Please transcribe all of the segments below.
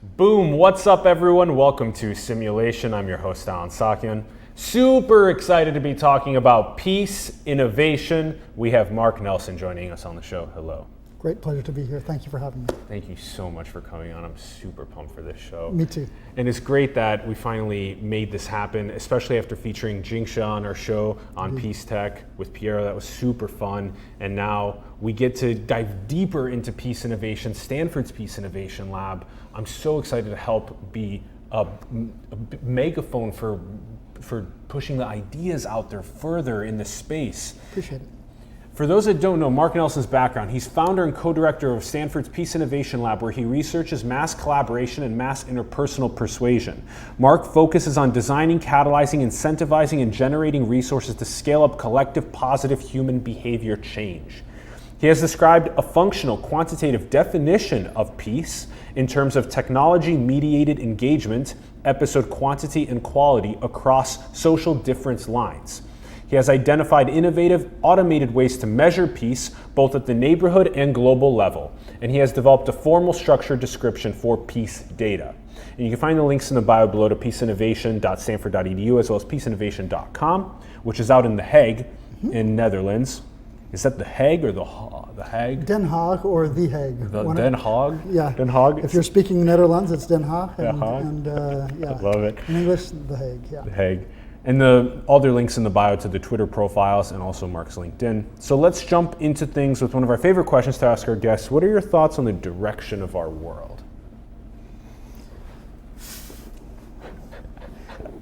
Boom, what's up everyone? Welcome to Simulation. I'm your host, Alan Sakyan. Super excited to be talking about peace, innovation. We have Mark Nelson joining us on the show. Hello. Great pleasure to be here. Thank you for having me. Thank you so much for coming on. I'm super pumped for this show. Me too. And it's great that we finally made this happen, especially after featuring Jingsha on our show on Peace Tech with Piero. That was super fun. And now we get to dive deeper into peace innovation, Stanford's Peace Innovation Lab. I'm so excited to help be a megaphone for pushing the ideas out there further in the space. Appreciate it. For those that don't know Mark Nelson's background, he's founder and co-director of Stanford's Peace Innovation Lab, where he researches mass collaboration and mass interpersonal persuasion. Mark focuses on designing, catalyzing, incentivizing, and generating resources to scale up collective positive human behavior change. He has described a functional, quantitative definition of peace in terms of technology-mediated engagement, episode quantity and quality across social difference lines. He has identified innovative, automated ways to measure peace, both at the neighborhood and global level. And he has developed a formal structured description for peace data. And you can find the links in the bio below to peaceinnovation.stanford.edu as well as peaceinnovation.com, which is out in The Hague in Netherlands. Is that The Hague or the Hague? Den Haag or The Hague. Den Haag? Yeah. Den Haag? If you're speaking Netherlands, it's Den Haag. Den Haag. Yeah. I love it. In English, The Hague, yeah. The Hague. And all their links in the bio to the Twitter profiles and also Mark's LinkedIn. So let's jump into things with one of our favorite questions to ask our guests. What are your thoughts on the direction of our world?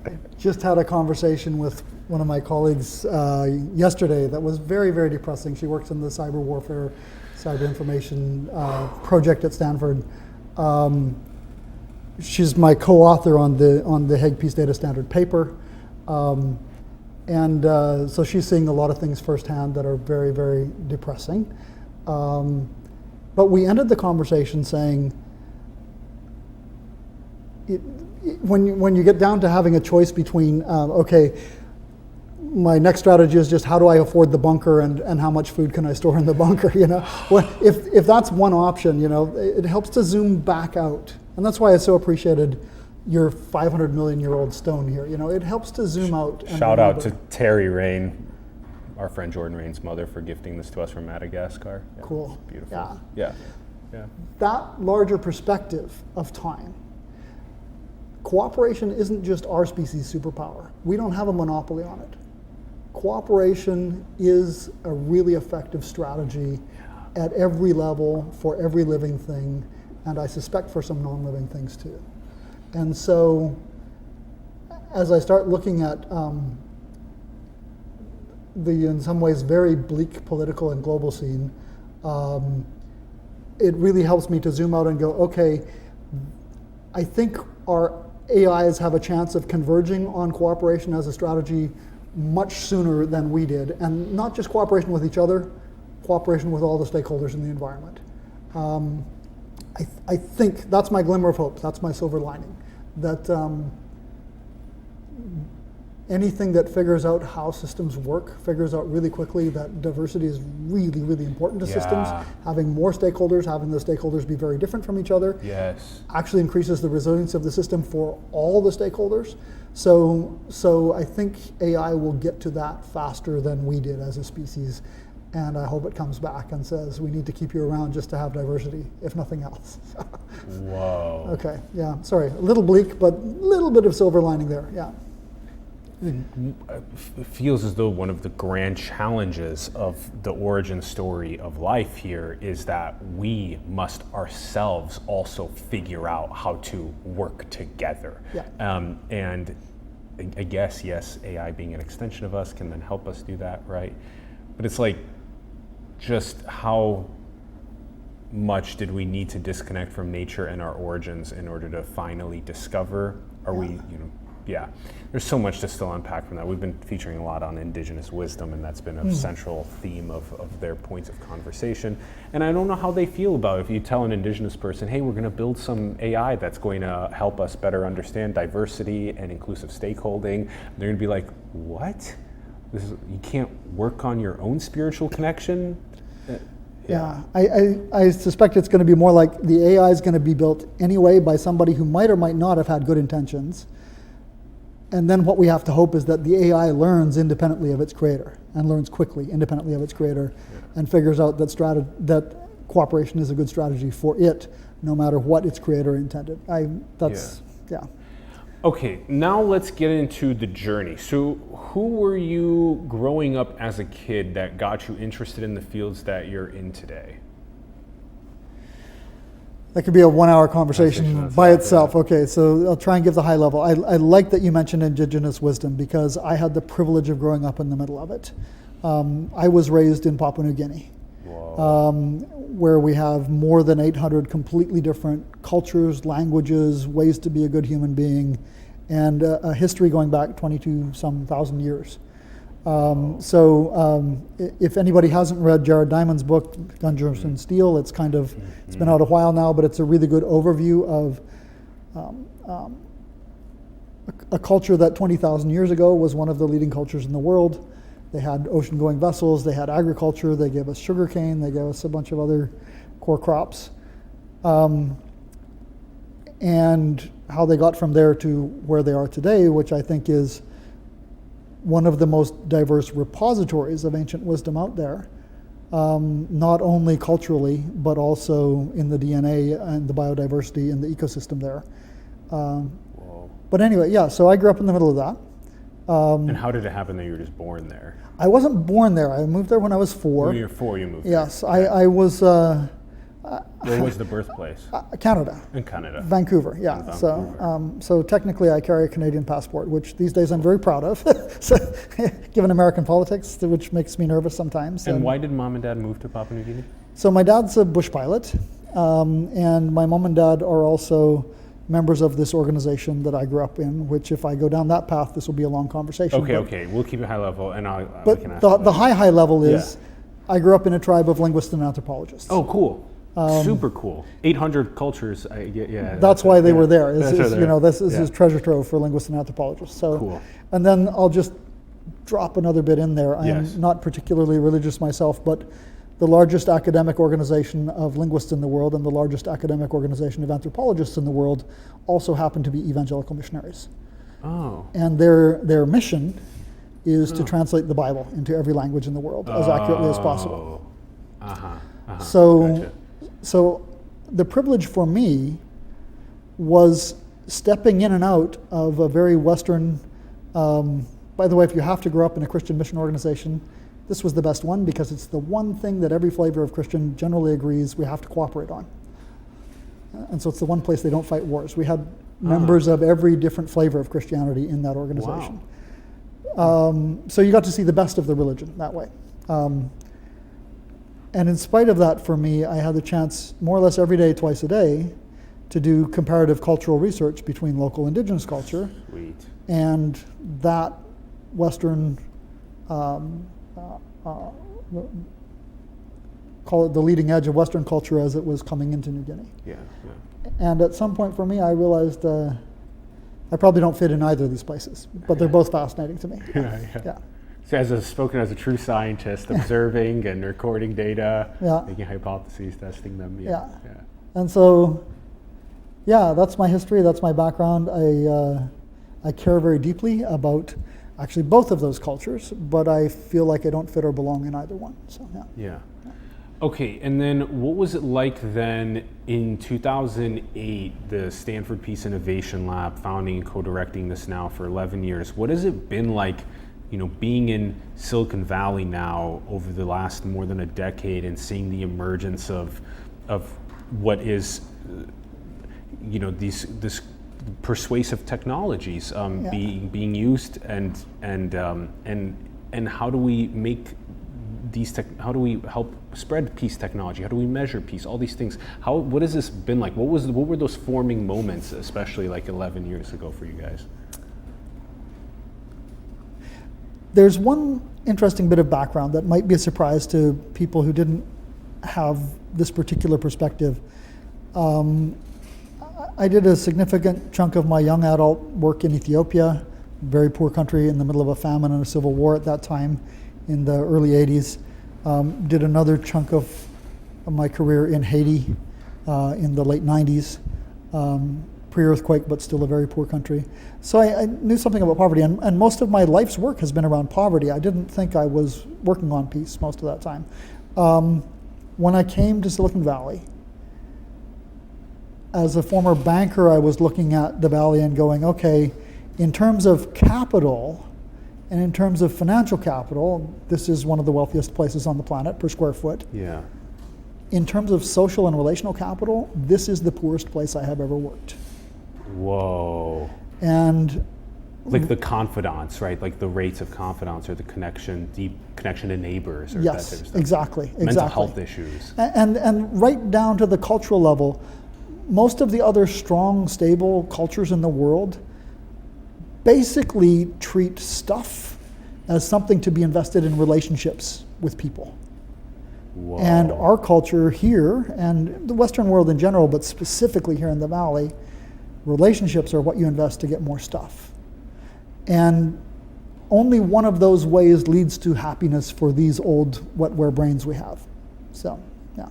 I just had a conversation with one of my colleagues yesterday that was very, very depressing. She works in the cyber warfare, cyber information project at Stanford. She's my co-author on the Hague Peace Data Standard paper. So she's seeing a lot of things firsthand that are very, very depressing. But we ended the conversation saying, when you get down to having a choice between, okay, my next strategy is just how do I afford the bunker and how much food can I store in the bunker, you know? Well, if that's one option, you know, it helps to zoom back out. And that's why I so appreciated your 500 million year old stone here. You know, it helps to zoom out. And shout out to Terry Rain, our friend Jordan Rain's mother, for gifting this to us from Madagascar. Yeah, cool. Beautiful. Yeah. Yeah. That larger perspective of time. Cooperation isn't just our species' superpower. We don't have a monopoly on it. Cooperation is a really effective strategy at every level for every living thing, and I suspect for some non-living things too. And so, as I start looking at the, in some ways, very bleak political and global scene, it really helps me to zoom out and go, okay, I think our AIs have a chance of converging on cooperation as a strategy much sooner than we did. And not just cooperation with each other, cooperation with all the stakeholders in the environment. I think that's my glimmer of hope. That's my silver lining. That anything that figures out how systems work figures out really quickly that diversity is really, really important to systems. Having more stakeholders, having the stakeholders be very different from each other, actually increases the resilience of the system for all the stakeholders. So I think AI will get to that faster than we did as a species. And I hope it comes back and says, we need to keep you around just to have diversity, if nothing else. Whoa. Okay, yeah, sorry, a little bleak, but a little bit of silver lining there, yeah. It feels as though one of the grand challenges of the origin story of life here is that we must ourselves also figure out how to work together. Yeah. And I guess, yes, AI being an extension of us can then help us do that, right? But it's like, just how much did we need to disconnect from nature and our origins in order to finally discover? There's so much to still unpack from that. We've been featuring a lot on indigenous wisdom, and that's been a central theme of their points of conversation. And I don't know how they feel about it. If you tell an indigenous person, hey, we're going to build some AI that's going to help us better understand diversity and inclusive stakeholding, they're going to be like, what? You can't work on your own spiritual connection? Yeah. I suspect it's going to be more like the AI is going to be built anyway by somebody who might or might not have had good intentions. And then what we have to hope is that the AI learns independently of its creator and learns quickly independently of its creator and figures out that cooperation is a good strategy for it, no matter what its creator intended. Okay, now let's get into the journey. So who were you growing up as a kid that got you interested in the fields that you're in today? That could be a 1 hour conversation by itself. Okay, so I'll try and give the high level. I like that you mentioned indigenous wisdom because I had the privilege of growing up in the middle of it. I was raised in Papua New Guinea, where we have more than 800 completely different cultures, languages, ways to be a good human being, and a history going back 22-some thousand years. If anybody hasn't read Jared Diamond's book, Gun, Germs, and Steel, it's been out a while now, but it's a really good overview of a culture that 20,000 years ago was one of the leading cultures in the world. They had ocean-going vessels, they had agriculture, they gave us sugarcane, they gave us a bunch of other core crops. And how they got from there to where they are today, which I think is one of the most diverse repositories of ancient wisdom out there, not only culturally, but also in the DNA and the biodiversity and the ecosystem there. But anyway, yeah, so I grew up in the middle of that. And how did it happen that you were just born there? I wasn't born there. I moved there when I was 4. When you were 4, you moved Yes, there. I was... Where was the birthplace? Canada. In Canada. Vancouver, yeah. In Vancouver. So technically I carry a Canadian passport, which these days I'm very proud of, so, given American politics, which makes me nervous sometimes. And why did mom and dad move to Papua New Guinea? So my dad's a bush pilot, and my mom and dad are also members of this organization that I grew up in, which if I go down that path, this will be a long conversation. Okay, we'll keep it high level, and we can ask the high level is, I grew up in a tribe of linguists and anthropologists. Oh, cool. Super cool. 800 cultures. That's why they were there. This is treasure trove for linguists and anthropologists. So, cool. And then I'll just drop another bit in there. I am not particularly religious myself, but the largest academic organization of linguists in the world and the largest academic organization of anthropologists in the world also happen to be evangelical missionaries. Oh. And their mission is to translate the Bible into every language in the world as accurately as possible. So the privilege for me was stepping in and out of a very Western, by the way, if you have to grow up in a Christian mission organization, this was the best one because it's the one thing that every flavor of Christian generally agrees we have to cooperate on. And so it's the one place they don't fight wars. We had members of every different flavor of Christianity in that organization. Wow. So you got to see the best of the religion that way. And in spite of that, for me, I had the chance more or less every day, twice a day, to do comparative cultural research between local indigenous culture and that Western, call it the leading edge of Western culture as it was coming into New Guinea. And at some point for me, I realized I probably don't fit in either of these places, but they're both fascinating to me. So spoken as a true scientist, observing and recording data, making hypotheses, testing them. And so, that's my history, that's my background. I care very deeply about actually both of those cultures, but I feel like I don't fit or belong in either one. So Okay, and then what was it like then in 2008, the Stanford Peace Innovation Lab, founding and co-directing this now for 11 years? What has it been like, being in Silicon Valley now over the last more than a decade and seeing the emergence of what is, this persuasive technologies being used, and how do we make how do we help spread peace technology? How do we measure peace? All these things. What has this been like? What were those forming moments, especially like 11 years ago for you guys? There's one interesting bit of background that might be a surprise to people who didn't have this particular perspective. I did a significant chunk of my young adult work in Ethiopia, very poor country in the middle of a famine and a civil war at that time in the early 80s. Did another chunk of my career in Haiti in the late 90s, pre-earthquake, but still a very poor country. So I knew something about poverty, and most of my life's work has been around poverty. I didn't think I was working on peace most of that time. When I came to Silicon Valley, as a former banker, I was looking at the Valley and going, okay, in terms of capital and in terms of financial capital, this is one of the wealthiest places on the planet per square foot. Yeah. In terms of social and relational capital, this is the poorest place I have ever worked. Whoa. And like the confidants, right? Like the rates of confidants or the connection, deep connection to neighbors, or that type of stuff. Exactly. Mental health issues. And right down to the cultural level, most of the other strong, stable cultures in the world basically treat stuff as something to be invested in relationships with people. Whoa. And our culture here, and the Western world in general, but specifically here in the Valley, relationships are what you invest to get more stuff. And only one of those ways leads to happiness for these old wetware brains we have. So, yeah.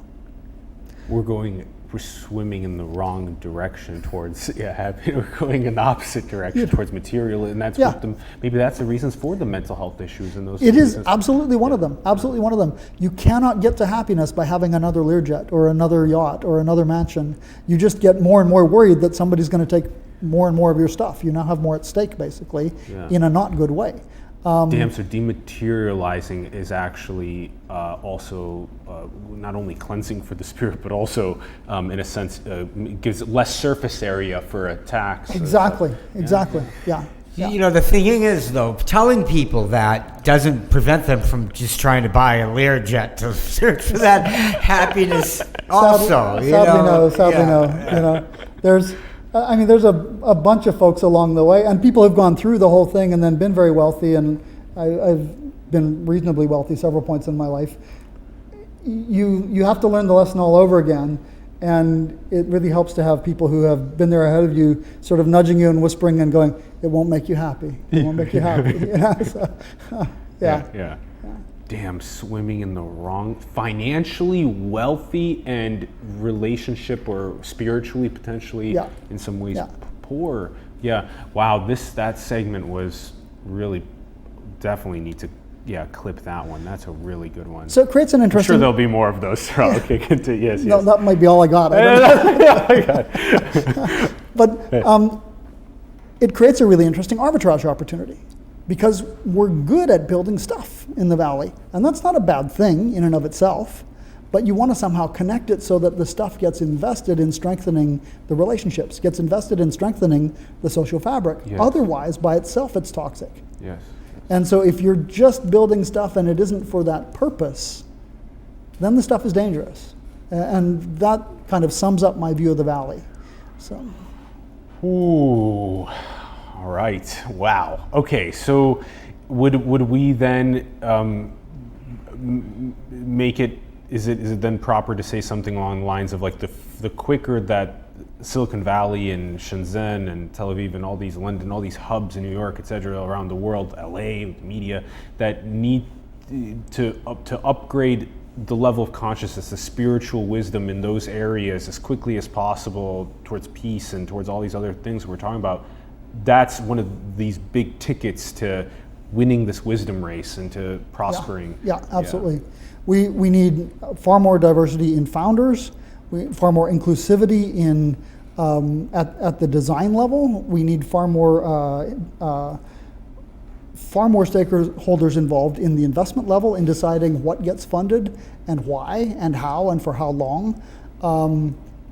We're swimming in the wrong direction towards we're going in the opposite direction towards material, and that's what maybe that's the reasons for the mental health issues and those. It is absolutely one of them. Absolutely one of them. You cannot get to happiness by having another Learjet or another yacht or another mansion. You just get more and more worried that somebody's going to take more and more of your stuff. You now have more at stake, basically, in a not good way. So dematerializing is actually also not only cleansing for the spirit, but also, in a sense, gives less surface area for attacks. Exactly. Yeah. You know, the thing is, though, telling people that doesn't prevent them from just trying to buy a Learjet to search for that happiness. Also, sadly, no. You know, there's a bunch of folks along the way, and people have gone through the whole thing and then been very wealthy, and I've been reasonably wealthy several points in my life. You have to learn the lesson all over again, and it really helps to have people who have been there ahead of you sort of nudging you and whispering and going, it won't make you happy. It won't make you happy. You know? So, yeah. Damn, swimming in the wrong, financially wealthy and relationship or spiritually potentially in some ways poor. Yeah, wow, that segment was really, definitely need to clip that one. That's a really good one. So it creates an interesting... I'm sure there'll be more of those. So okay, continue. Yes. No, that might be all I got. But it creates a really interesting arbitrage opportunity, because we're good at building stuff in the Valley. And that's not a bad thing in and of itself, but you want to somehow connect it so that the stuff gets invested in strengthening the relationships, gets invested in strengthening the social fabric. Yes. Otherwise, by itself, it's toxic. Yes. And so if you're just building stuff and it isn't for that purpose, then the stuff is dangerous. And that kind of sums up my view of the Valley. So. Ooh. All right. Wow. Okay. So, would we then make it? Is it then proper to say something along the lines of like the quicker that Silicon Valley and Shenzhen and Tel Aviv and all these London, all these hubs in New York, et cetera, around the world, LA, media, that need to upgrade the level of consciousness, the spiritual wisdom in those areas as quickly as possible towards peace and towards all these other things we're talking about. That's one of these big tickets to winning this wisdom race and to prospering. Yeah, absolutely. Yeah. We need far more diversity in founders, far more inclusivity in at the design level. We need far more stakeholders involved in the investment level in deciding what gets funded and why and how and for how long.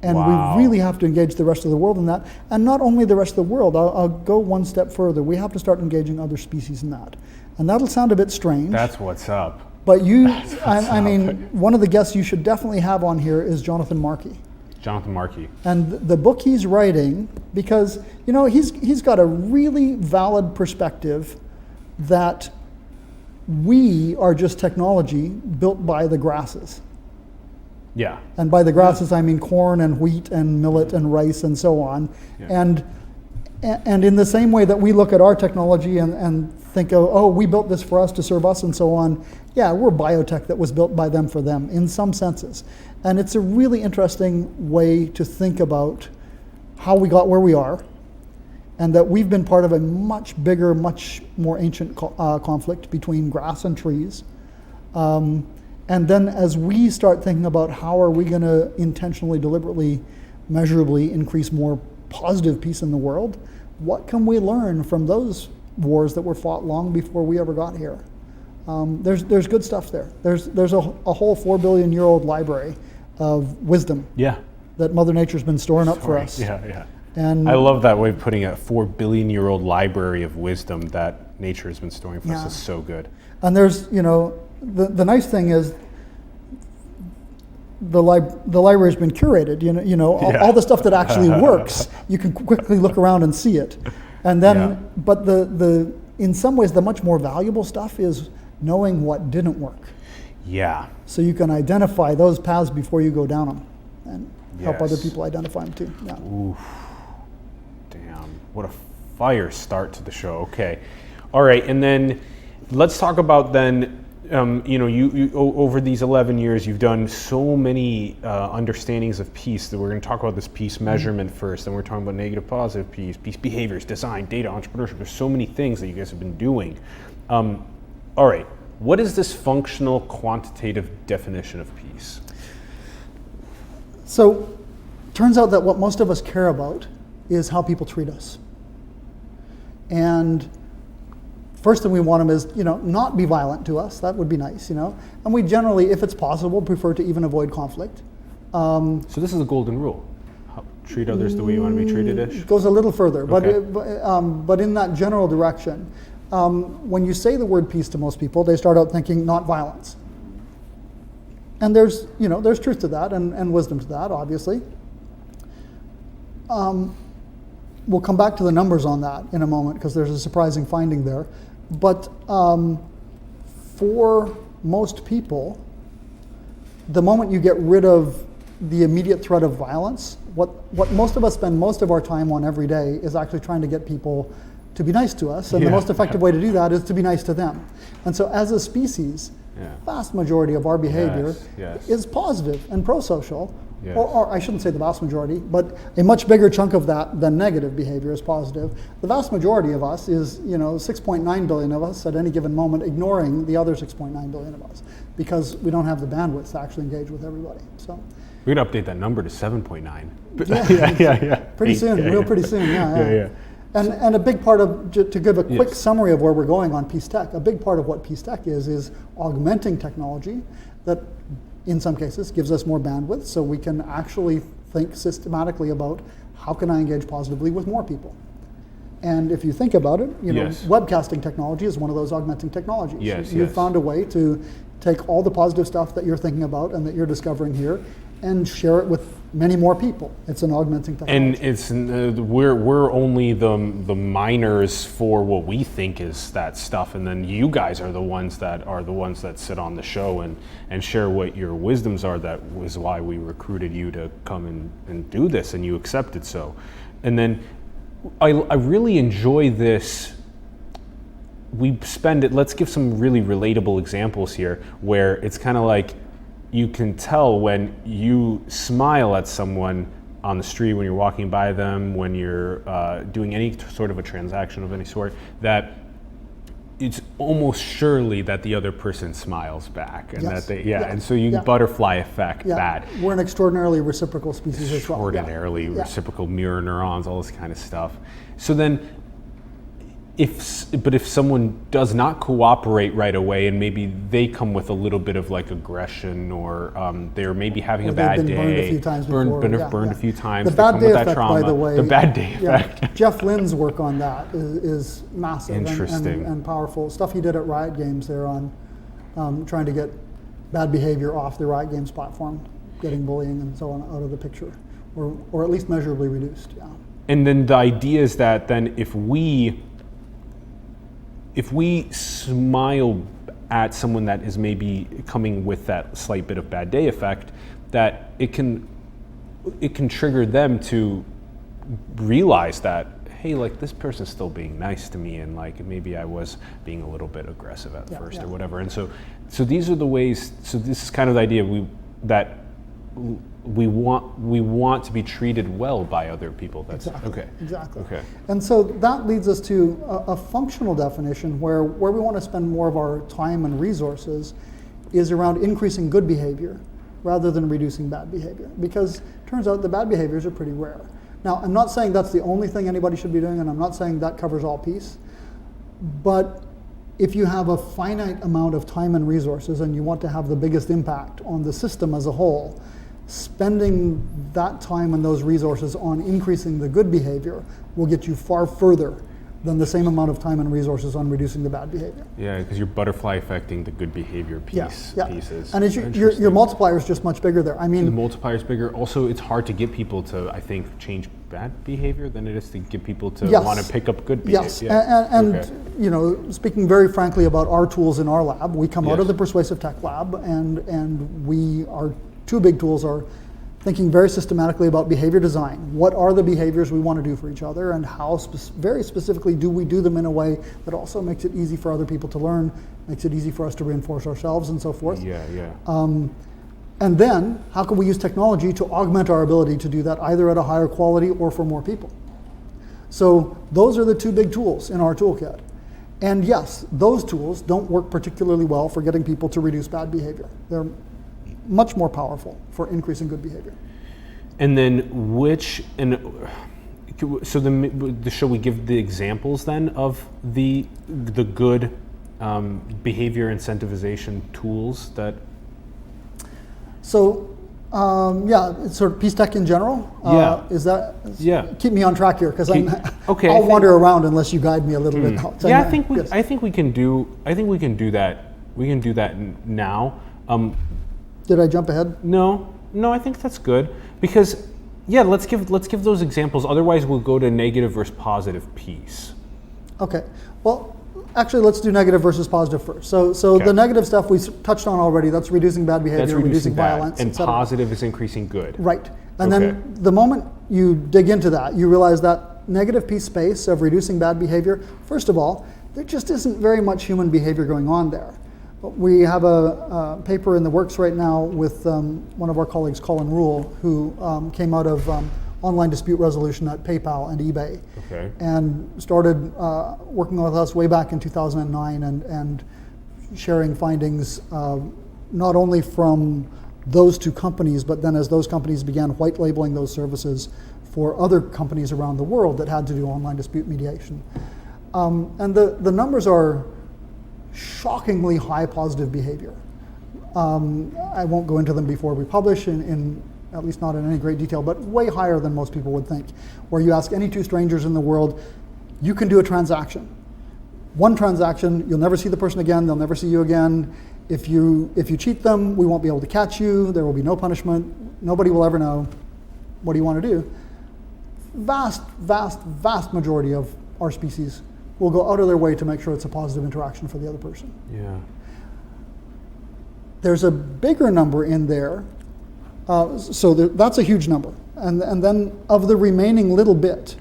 And we really have to engage the rest of the world in that. And not only the rest of the world, I'll go one step further. We have to start engaging other species in that. And that'll sound a bit strange. That's what's up. But I mean, one of the guests you should definitely have on here is Jonathan Markey. Jonathan Markey. And the book he's writing, because, you know, he's got a really valid perspective that we are just technology built by the grasses. Yeah. And by the grasses, I mean corn and wheat and millet and rice and so on. Yeah. And And in the same way that we look at our technology and think of, oh, we built this for us to serve us and so on, yeah, we're biotech that was built by them for them in some senses. And it's a really interesting way to think about how we got where we are, and that we've been part of a much bigger, much more ancient conflict between grass and trees. And then as we start thinking about how are we going to intentionally, deliberately, measurably increase more positive peace in the world, what can we learn from those wars that were fought long before we ever got here? There's good stuff there. There's a whole 4 billion year old library of wisdom that Mother Nature's been storing up for us. Yeah. And I love that way of putting a 4 billion year old library of wisdom that nature has been storing for us. Is so good. And there's, the nice thing is the library's been curated. All the stuff that actually works, you can quickly look around and see it. And then, but the in some ways the much more valuable stuff is knowing what didn't work. Yeah. So you can identify those paths before you go down them, and help other people identify them too. Yeah. Oof. Damn. What a fire start to the show. Okay. All right. And then let's talk about then, you over these 11 years, you've done so many understandings of peace that we're going to talk about this peace measurement first. Then we're talking about negative, positive peace, peace behaviors, design, data, entrepreneurship. There's so many things that you guys have been doing. All right. What is this functional quantitative definition of peace? So, turns out that what most of us care about is how people treat us. And first thing we want them is, not be violent to us. That would be nice, And we generally, if it's possible, prefer to even avoid conflict. So this is a golden rule. Treat others the way you want to be treated-ish? It goes a little further, Okay. but in that general direction. When you say the word peace to most people, they start out thinking not violence. And there's truth to that and wisdom to that, obviously. We'll come back to the numbers on that in a moment because there's a surprising finding there. But for most people, the moment you get rid of the immediate threat of violence, what most of us spend most of our time on every day is actually trying to get people to be nice to us, and the most effective way to do that is to be nice to them. And so as a species, vast majority of our behavior is positive and pro-social, or I shouldn't say the vast majority, but a much bigger chunk of that than negative behavior is positive. The vast majority of us is, 6.9 billion of us at any given moment ignoring the other 6.9 billion of us because we don't have the bandwidth to actually engage with everybody. So we're gonna update that number to 7.9. Pretty soon, pretty soon, yeah. And a big part of, to give a quick summary of where we're going on peace tech, a big part of what peace tech is augmenting technology that in some cases gives us more bandwidth so we can actually think systematically about how can I engage positively with more people. And if you think about it, webcasting technology is one of those augmenting technologies. You've found a way to take all the positive stuff that you're thinking about and that you're discovering here and share it with many more people. It's an augmenting technology. And it's we're only the miners for what we think is that stuff, and then you guys are the ones that sit on the show and share what your wisdoms are. That was why we recruited you to come and do this, and you accepted so. And then I really enjoy this. Let's give some really relatable examples here where it's kind of like you can tell when you smile at someone on the street, when you're walking by them, when you're doing any sort of a transaction of any sort, that it's almost surely that the other person smiles back, and that they, and so you butterfly effect that. We're an extraordinarily reciprocal species as well. Extraordinarily reciprocal mirror neurons, all this kind of stuff. So then, if someone does not cooperate right away, and maybe they come with a little bit of like aggression, or they're maybe having a bad day, burned a few times burned a few times. The bad day effect, by the way. The bad day effect. Jeff Lynn's work on that is massive Interesting. and powerful. Stuff he did at Riot Games there on trying to get bad behavior off the Riot Games platform, getting bullying and so on out of the picture, or at least measurably reduced. Yeah. And then the idea is that then if we smile at someone that is maybe coming with that slight bit of bad day effect, that it can trigger them to realize that, hey, like this person's still being nice to me, and like maybe I was being a little bit aggressive at first or whatever. And so these are the ways. So this is kind of the idea we want to be treated well by other people. That's Exactly. Okay. And so that leads us to a functional definition where we want to spend more of our time and resources is around increasing good behavior rather than reducing bad behavior, because it turns out the bad behaviors are pretty rare. Now, I'm not saying that's the only thing anybody should be doing, and I'm not saying that covers all peace, but if you have a finite amount of time and resources and you want to have the biggest impact on the system as a whole, spending that time and those resources on increasing the good behavior will get you far further than the same amount of time and resources on reducing the bad behavior. Yeah, because you're butterfly affecting the good behavior pieces. And your multiplier is just much bigger there. I mean, the multiplier is bigger. Also, it's hard to get people to, I think, change bad behavior than it is to get people to want to pick up good behavior. Yes, and you know, speaking very frankly about our tools in our lab, we come out of the Persuasive Tech Lab, and our two big tools are thinking very systematically about behavior design. What are the behaviors we want to do for each other, and how very specifically do we do them in a way that also makes it easy for other people to learn, makes it easy for us to reinforce ourselves and so forth. And then, how can we use technology to augment our ability to do that either at a higher quality or for more people? So those are the two big tools in our toolkit. And yes, those tools don't work particularly well for getting people to reduce bad behavior. They're much more powerful for increasing good behavior. And then shall we give the examples then of the good behavior incentivization tools that? So it's sort of peace tech in general. Keep me on track here, because I'll wander around unless you guide me a little bit. I think we can do that. We can do that now. Did I jump ahead? No, I think that's good, because let's give those examples. Otherwise, we'll go to negative versus positive peace. Okay. Well, actually, let's do negative versus positive first. So the negative stuff we touched on already. That's reducing bad behavior, reducing violence, and positive is increasing good. Right. And then the moment you dig into that, you realize that negative peace space of reducing bad behavior. First of all, there just isn't very much human behavior going on there. We have a paper in the works right now with one of our colleagues, Colin Rule, who came out of online dispute resolution at PayPal and eBay, and started working with us way back in 2009 and sharing findings not only from those two companies, but then as those companies began white labeling those services for other companies around the world that had to do online dispute mediation. And the numbers are shockingly high positive behavior. I won't go into them before we publish, in at least not in any great detail, but way higher than most people would think. Where you ask any two strangers in the world, you can do a transaction. One transaction, you'll never see the person again, they'll never see you again. If you cheat them, we won't be able to catch you, there will be no punishment, nobody will ever know. What do you want to do? Vast majority of our species will go out of their way to make sure it's a positive interaction for the other person. Yeah. There's a bigger number in there, that's a huge number. And then of the remaining little bit,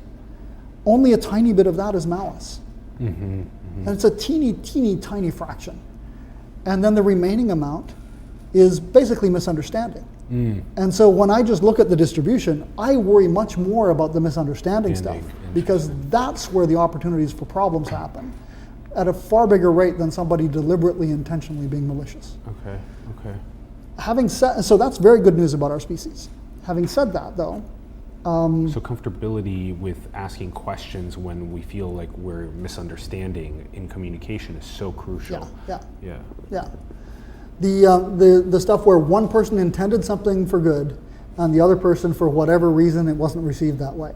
only a tiny bit of that is malice. And it's a teeny, tiny fraction. And then the remaining amount is basically misunderstanding. And so when I just look at the distribution, I worry much more about the misunderstanding stuff, because that's where the opportunities for problems happen at a far bigger rate than somebody deliberately, intentionally being malicious. Okay. So that's very good news about our species. Having said that, though, so comfortability with asking questions when we feel like we're misunderstanding in communication is so crucial. Yeah. The stuff where one person intended something for good and the other person, for whatever reason, it wasn't received that way.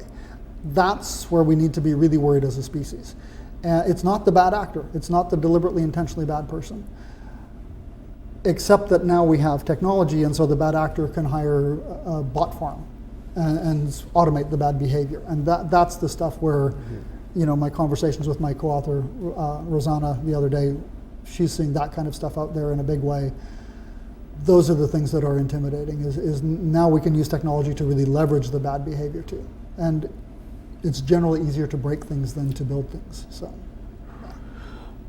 That's where we need to be really worried as a species. It's not the bad actor. It's not the deliberately, intentionally bad person. Except that now we have technology, and so the bad actor can hire a bot farm and automate the bad behavior. And that's the stuff where, my conversations with my co-author, Rosanna, the other day, she's seeing that kind of stuff out there in a big way. Those are the things that are intimidating, is now we can use technology to really leverage the bad behavior too. And it's generally easier to break things than to build things. So,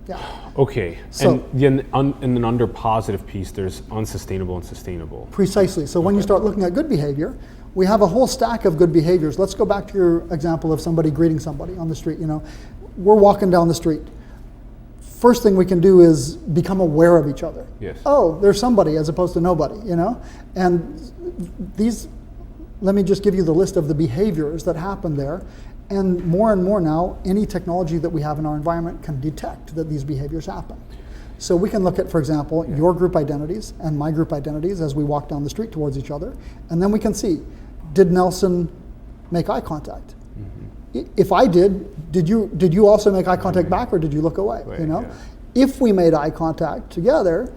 yeah. Okay, So, and then under positive peace, there's unsustainable and sustainable. Precisely. So when you start looking at good behavior, we have a whole stack of good behaviors. Let's go back to your example of somebody greeting somebody on the street. We're walking down the street. First thing we can do is become aware of each other. Yes. Oh, there's somebody as opposed to nobody, And these, let me just give you the list of the behaviors that happen there. And more now, any technology that we have in our environment can detect that these behaviors happen. So we can look at, for example, your group identities and my group identities as we walk down the street towards each other. And then we can see, did Nelson make eye contact? Mm-hmm. If I did you also make eye contact back, or did you look away? Yeah. If we made eye contact together,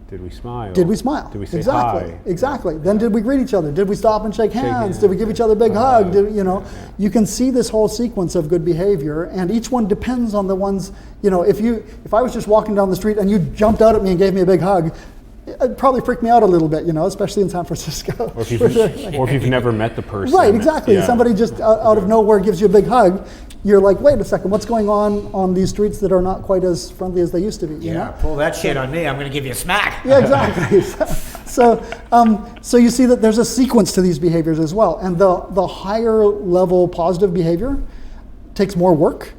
did we smile? Did we smile? Did we say exactly, hi? Exactly. Then did we greet each other? Did we stop and shake hands? Did we give each other a big hug? You can see this whole sequence of good behavior, and each one depends on the ones, if I was just walking down the street and you jumped out at me and gave me a big hug, it'd probably freak me out a little bit, especially in San Francisco. Or if you've never met the person. Right, exactly. Yeah. Somebody just out of nowhere gives you a big hug. You're like, wait a second, what's going on these streets that are not quite as friendly as they used to be? Pull that shit on me, I'm going to give you a smack. Yeah, exactly. So you see that there's a sequence to these behaviors as well. And the higher level positive behavior takes more work,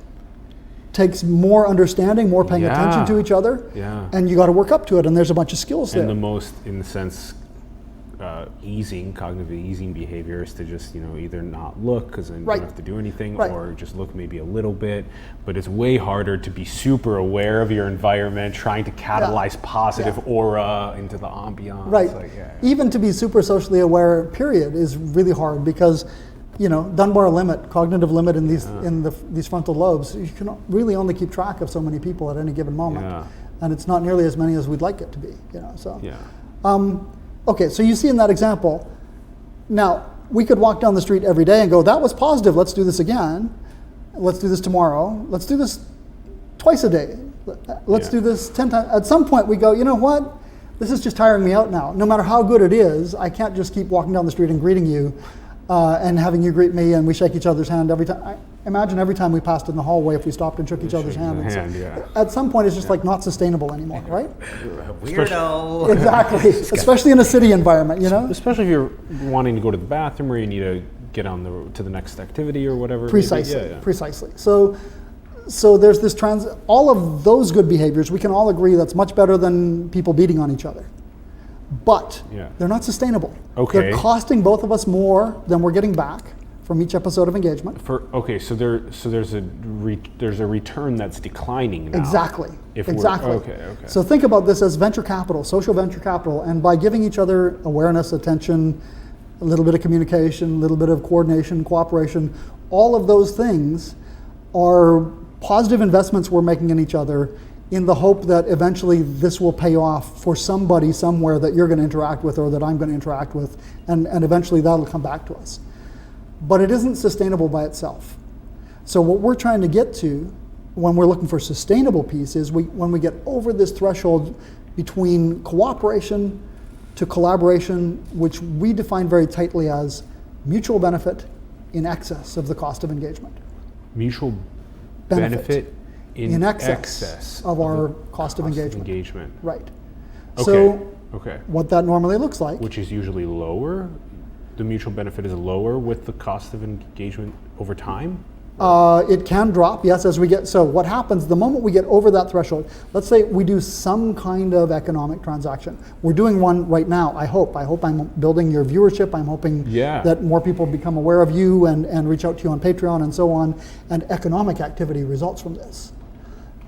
takes more understanding, more paying attention to each other, and you got to work up to it, and there's a bunch of skills there. And the most, in the sense, cognitively easing behavior is to just, either not look, because then you don't have to do anything, or just look maybe a little bit. But it's way harder to be super aware of your environment, trying to catalyze positive aura into the ambiance. Right. Even to be super socially aware, period, is really hard, because Dunbar limit, cognitive limit in these frontal lobes, you can really only keep track of so many people at any given moment, and it's not nearly as many as we'd like it to be. Okay, so you see in that example, now we could walk down the street every day and go, that was positive, let's do this again, let's do this tomorrow, let's do this twice a day, let's do this 10 times. At some point we go, you know what, this is just tiring me out now. No matter how good it is, I can't just keep walking down the street and greeting you and having you greet me and we shake each other's hand every time. Imagine every time we passed in the hallway if we stopped and shook each other's hand. At some point it's just like not sustainable anymore, right? Weirdo. Exactly, especially in a city environment, Especially if you're wanting to go to the bathroom or you need to get on to the next activity or whatever. Precisely, precisely. So there's this all of those good behaviors, we can all agree that's much better than people beating on each other. But they're not sustainable. Okay. They're costing both of us more than we're getting back from each episode of engagement. So there's a return that's declining now. Exactly. Exactly. Okay. So think about this as venture capital, social venture capital, and by giving each other awareness, attention, a little bit of communication, a little bit of coordination, cooperation, all of those things are positive investments we're making in each other, in the hope that eventually this will pay off for somebody somewhere that you're going to interact with or that I'm going to interact with, and eventually that'll come back to us. But it isn't sustainable by itself. So what we're trying to get to when we're looking for sustainable peace is when we get over this threshold between cooperation to collaboration, which we define very tightly as mutual benefit in excess of the cost of engagement. Mutual benefit in excess of our cost of engagement. Right. Okay. So okay. What that normally looks like. Which is usually lower? The mutual benefit is lower with the cost of engagement over time? It can drop, yes, as we get, so what happens the moment we get over that threshold, let's say we do some kind of economic transaction. We're doing one right now, I hope I'm building your viewership, I'm hoping that more people become aware of you and reach out to you on Patreon and so on, and economic activity results from this.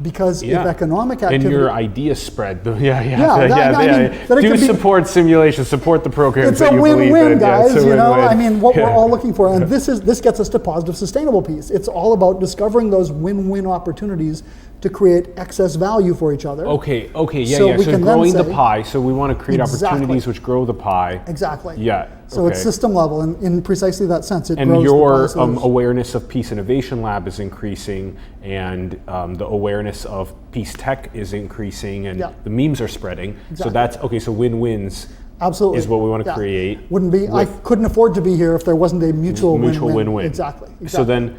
Because if economic activity... And your idea spread. Do be, support simulation, support the programs that you believe in. It's a win-win, guys. Win-win. I mean, what we're all looking for. And this gets us to positive sustainable peace. It's all about discovering those win-win opportunities to create excess value for each other. Okay, so growing the pie. So we want to create opportunities which grow the pie. Exactly. Yeah. So it's system level, and in precisely that sense, it grows and your the pie. awareness of Peace Innovation Lab is increasing, and the awareness of Peace Tech is increasing, and the memes are spreading. Exactly. So that's okay. So win-wins Absolutely. is what we want to create. Wouldn't be. I couldn't afford to be here if there wasn't a mutual win-win. Exactly. So then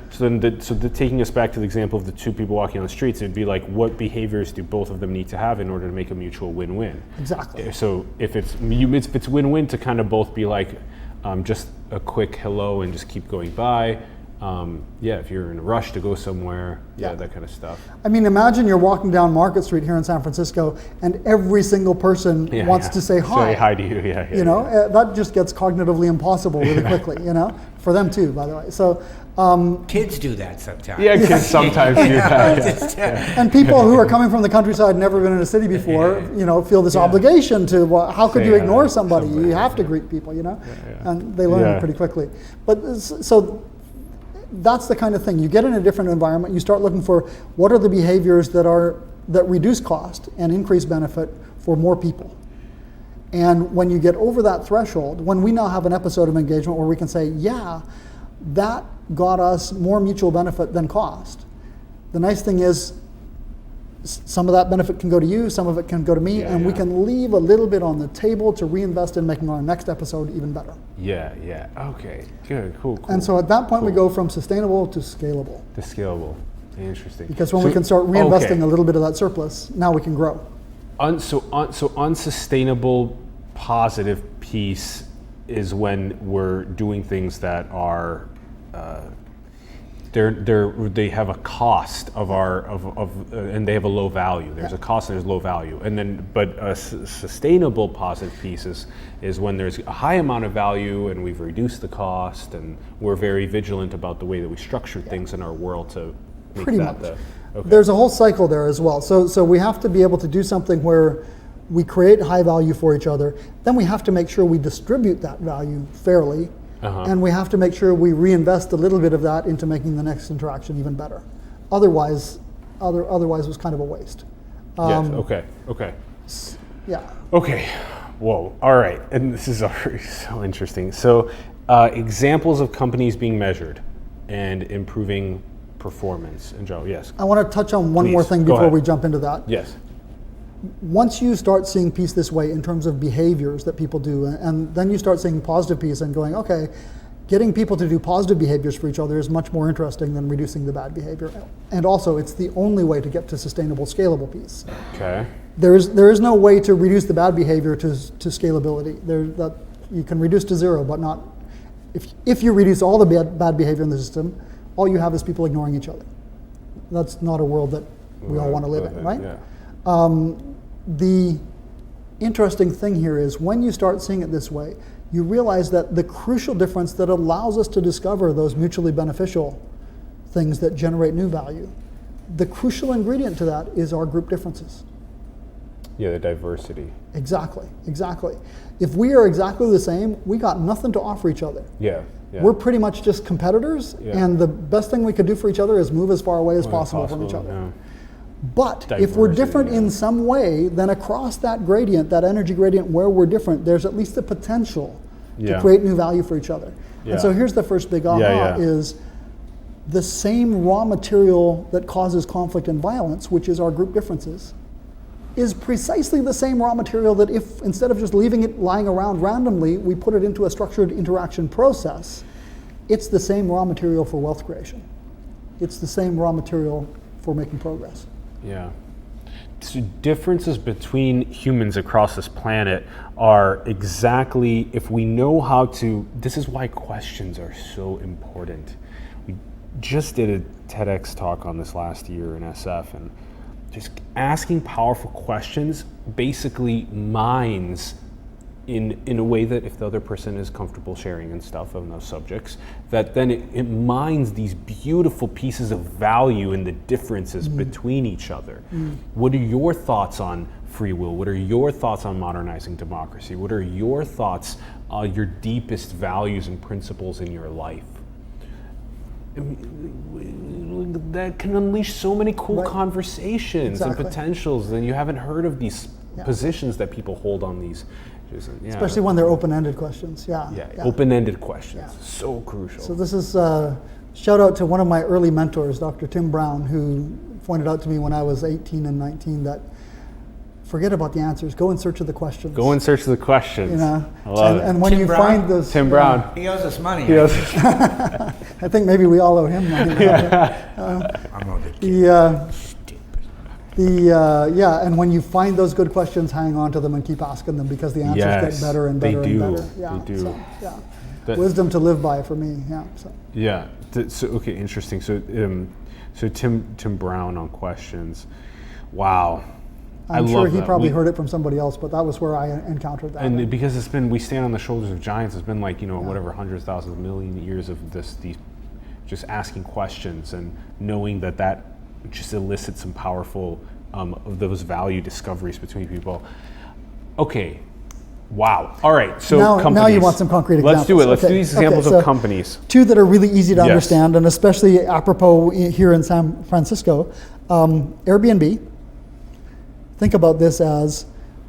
taking us back to the example of the two people walking on the streets, it'd be like, what behaviors do both of them need to have in order to make a mutual win-win? Exactly. So if it's win-win to kind of both be like just a quick hello and just keep going by. If you're in a rush to go somewhere, that kind of stuff. I mean, imagine you're walking down Market Street here in San Francisco, and every single person wants to say hi. Say hi to you, that just gets cognitively impossible really quickly. For them too, by the way. So kids do that sometimes. Yeah, kids sometimes do that. And people who are coming from the countryside, never been in a city before, feel this obligation to. Well, how could you ignore somebody? You have to greet people, and they learn pretty quickly. But so. That's the kind of thing. You get in a different environment, you start looking for what are the behaviors that reduce cost and increase benefit for more people. And when you get over that threshold, when we now have an episode of engagement where we can say, that got us more mutual benefit than cost. The nice thing is some of that benefit can go to you, some of it can go to me, and we can leave a little bit on the table to reinvest in making our next episode even better. Okay, good, cool. And so at that point we go from sustainable to scalable. Interesting. Because when we can start reinvesting a little bit of that surplus, now we can grow. So unsustainable positive piece is when we're doing things that are they have a cost and they have a low value. There's a cost and there's low value. And then, but a sustainable positive piece is when there's a high amount of value and we've reduced the cost and we're very vigilant about the way that we structure things in our world to make pretty that much. There's a whole cycle there as well. So we have to be able to do something where we create high value for each other. Then we have to make sure we distribute that value fairly. And we have to make sure we reinvest a little bit of that into making the next interaction even better. Otherwise it was kind of a waste. Okay. Yeah. Okay. Whoa. All right. And this is already so interesting. So, examples of companies being measured and improving performance. And Joe, yes. I want to touch on one more thing before we jump into that. Yes. Once you start seeing peace this way in terms of behaviors that people do, and then you start seeing positive peace and going, okay, getting people to do positive behaviors for each other is much more interesting than reducing the bad behavior. And also, it's the only way to get to sustainable, scalable peace. Okay. There is no way to reduce the bad behavior to scalability. That you can reduce to zero, but not if you reduce all the bad behavior in the system, all you have is people ignoring each other. That's not a world that we all want to live in, right? Yeah. The interesting thing here is when you start seeing it this way, you realize that the crucial difference that allows us to discover those mutually beneficial things that generate new value, the crucial ingredient to that is our group differences. Yeah, the diversity. Exactly. If we are exactly the same, we got nothing to offer each other. Yeah. We're pretty much just competitors, and the best thing we could do for each other is move as far away as possible from each other. Yeah. But if we're different in some way, then across that gradient, that energy gradient where we're different, there's at least the potential to create new value for each other. And so here's the first big aha is the same raw material that causes conflict and violence, which is our group differences, is precisely the same raw material that if instead of just leaving it lying around randomly, we put it into a structured interaction process, it's the same raw material for wealth creation. It's the same raw material for making progress. Yeah. So differences between humans across this planet are exactly, if we know how to, this is why questions are so important. We just did a TEDx talk on this last year in SF, and just asking powerful questions basically mines in a way that if the other person is comfortable sharing and stuff on those subjects, that then it mines these beautiful pieces of value in the differences between each other. What are your thoughts on free will? What are your thoughts on modernizing democracy? What are your thoughts on your deepest values and principles in your life? That can unleash so many cool conversations and potentials, and you haven't heard of these positions that people hold on these. Especially when they're open-ended questions. Open-ended questions, so crucial. So this is shout out to one of my early mentors, Dr. Tim Brown, who pointed out to me when I was 18 and 19 that forget about the answers. Go in search of the questions. Go in search of the questions. You know, I love it. And when Tim you Brown? find those, Tim Brown. He owes us money. He owes- I think maybe we all owe him money. I'm only And when you find those good questions, hang on to them and keep asking them, because the answers Yes, get better and they better do. and better. Yeah, They do. So, yeah. That- Wisdom to live by for me. Yeah. So. Yeah. So okay, interesting. So Tim Brown on questions. Wow. I'm I sure love he that. probably heard it from somebody else, but that was where I encountered that. And because it's been, we stand on the shoulders of giants. It's been like, whatever, hundreds, thousands, million years of these just asking questions and knowing that just elicits some powerful of those value discoveries between people. Okay. Wow. All right. So companies. Now you want some concrete examples. Let's do it. Let's do these examples so of companies. Two that are really easy to Yes. understand, and especially apropos here in San Francisco. Airbnb. Think about this as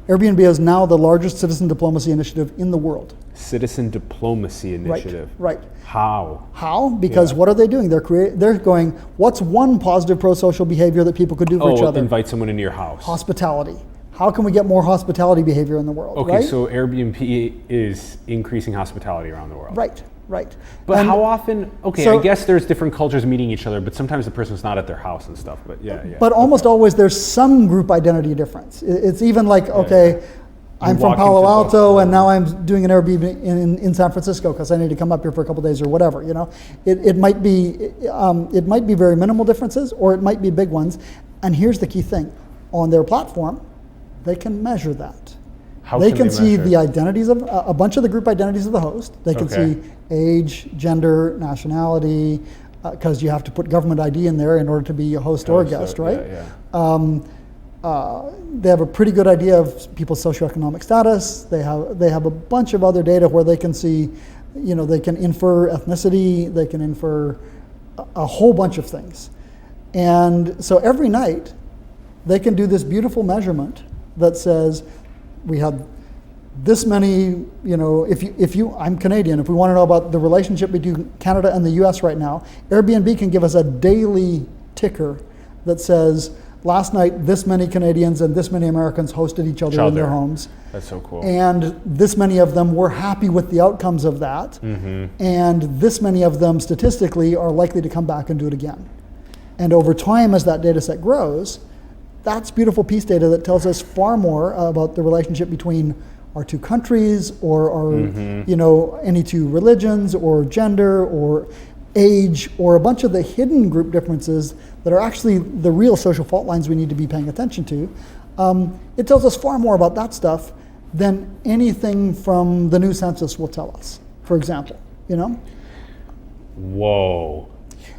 Airbnb is now the largest citizen diplomacy initiative in the world. Citizen diplomacy initiative. Right. How? How? Because what are they doing? They're going, what's one positive pro-social behavior that people could do for each other? Invite someone into your house. Hospitality. How can we get more hospitality behavior in the world? Okay, right? so Airbnb is increasing hospitality around the world. Right. But And how often? Okay, so- I guess there's different cultures meeting each other, but sometimes the person's not at their house and stuff. But yeah. But almost always there's some group identity difference. It's even like, okay, I'm from walk Palo into Alto the- and now I'm doing an Airbnb in San Francisco because I need to come up here for a couple days or whatever. It might be very minimal differences, or it might be big ones. And here's the key thing: on their platform, they can measure that. How They can can they see measure? the identities of a bunch of the group identities of the host. They can Okay. see age, gender, nationality, because you have to put government ID in there in order to be a host or a guest, right? Yeah. They have a pretty good idea of people's socioeconomic status. They have a bunch of other data where they can see, they can infer ethnicity. They can infer a whole bunch of things, and so every night they can do this beautiful measurement that says we had this many, I'm Canadian, if we want to know about the relationship between Canada and the US right now, Airbnb can give us a daily ticker that says, last night this many Canadians and this many Americans hosted each other in their homes. That's so cool. And this many of them were happy with the outcomes of that. Mm-hmm. And this many of them statistically are likely to come back and do it again. And over time, as that data set grows, that's beautiful peace data that tells us far more about the relationship between our two countries, or our, any two religions, or gender, or age, or a bunch of the hidden group differences that are actually the real social fault lines we need to be paying attention to. It tells us far more about that stuff than anything from the new census will tell us, for example, Whoa.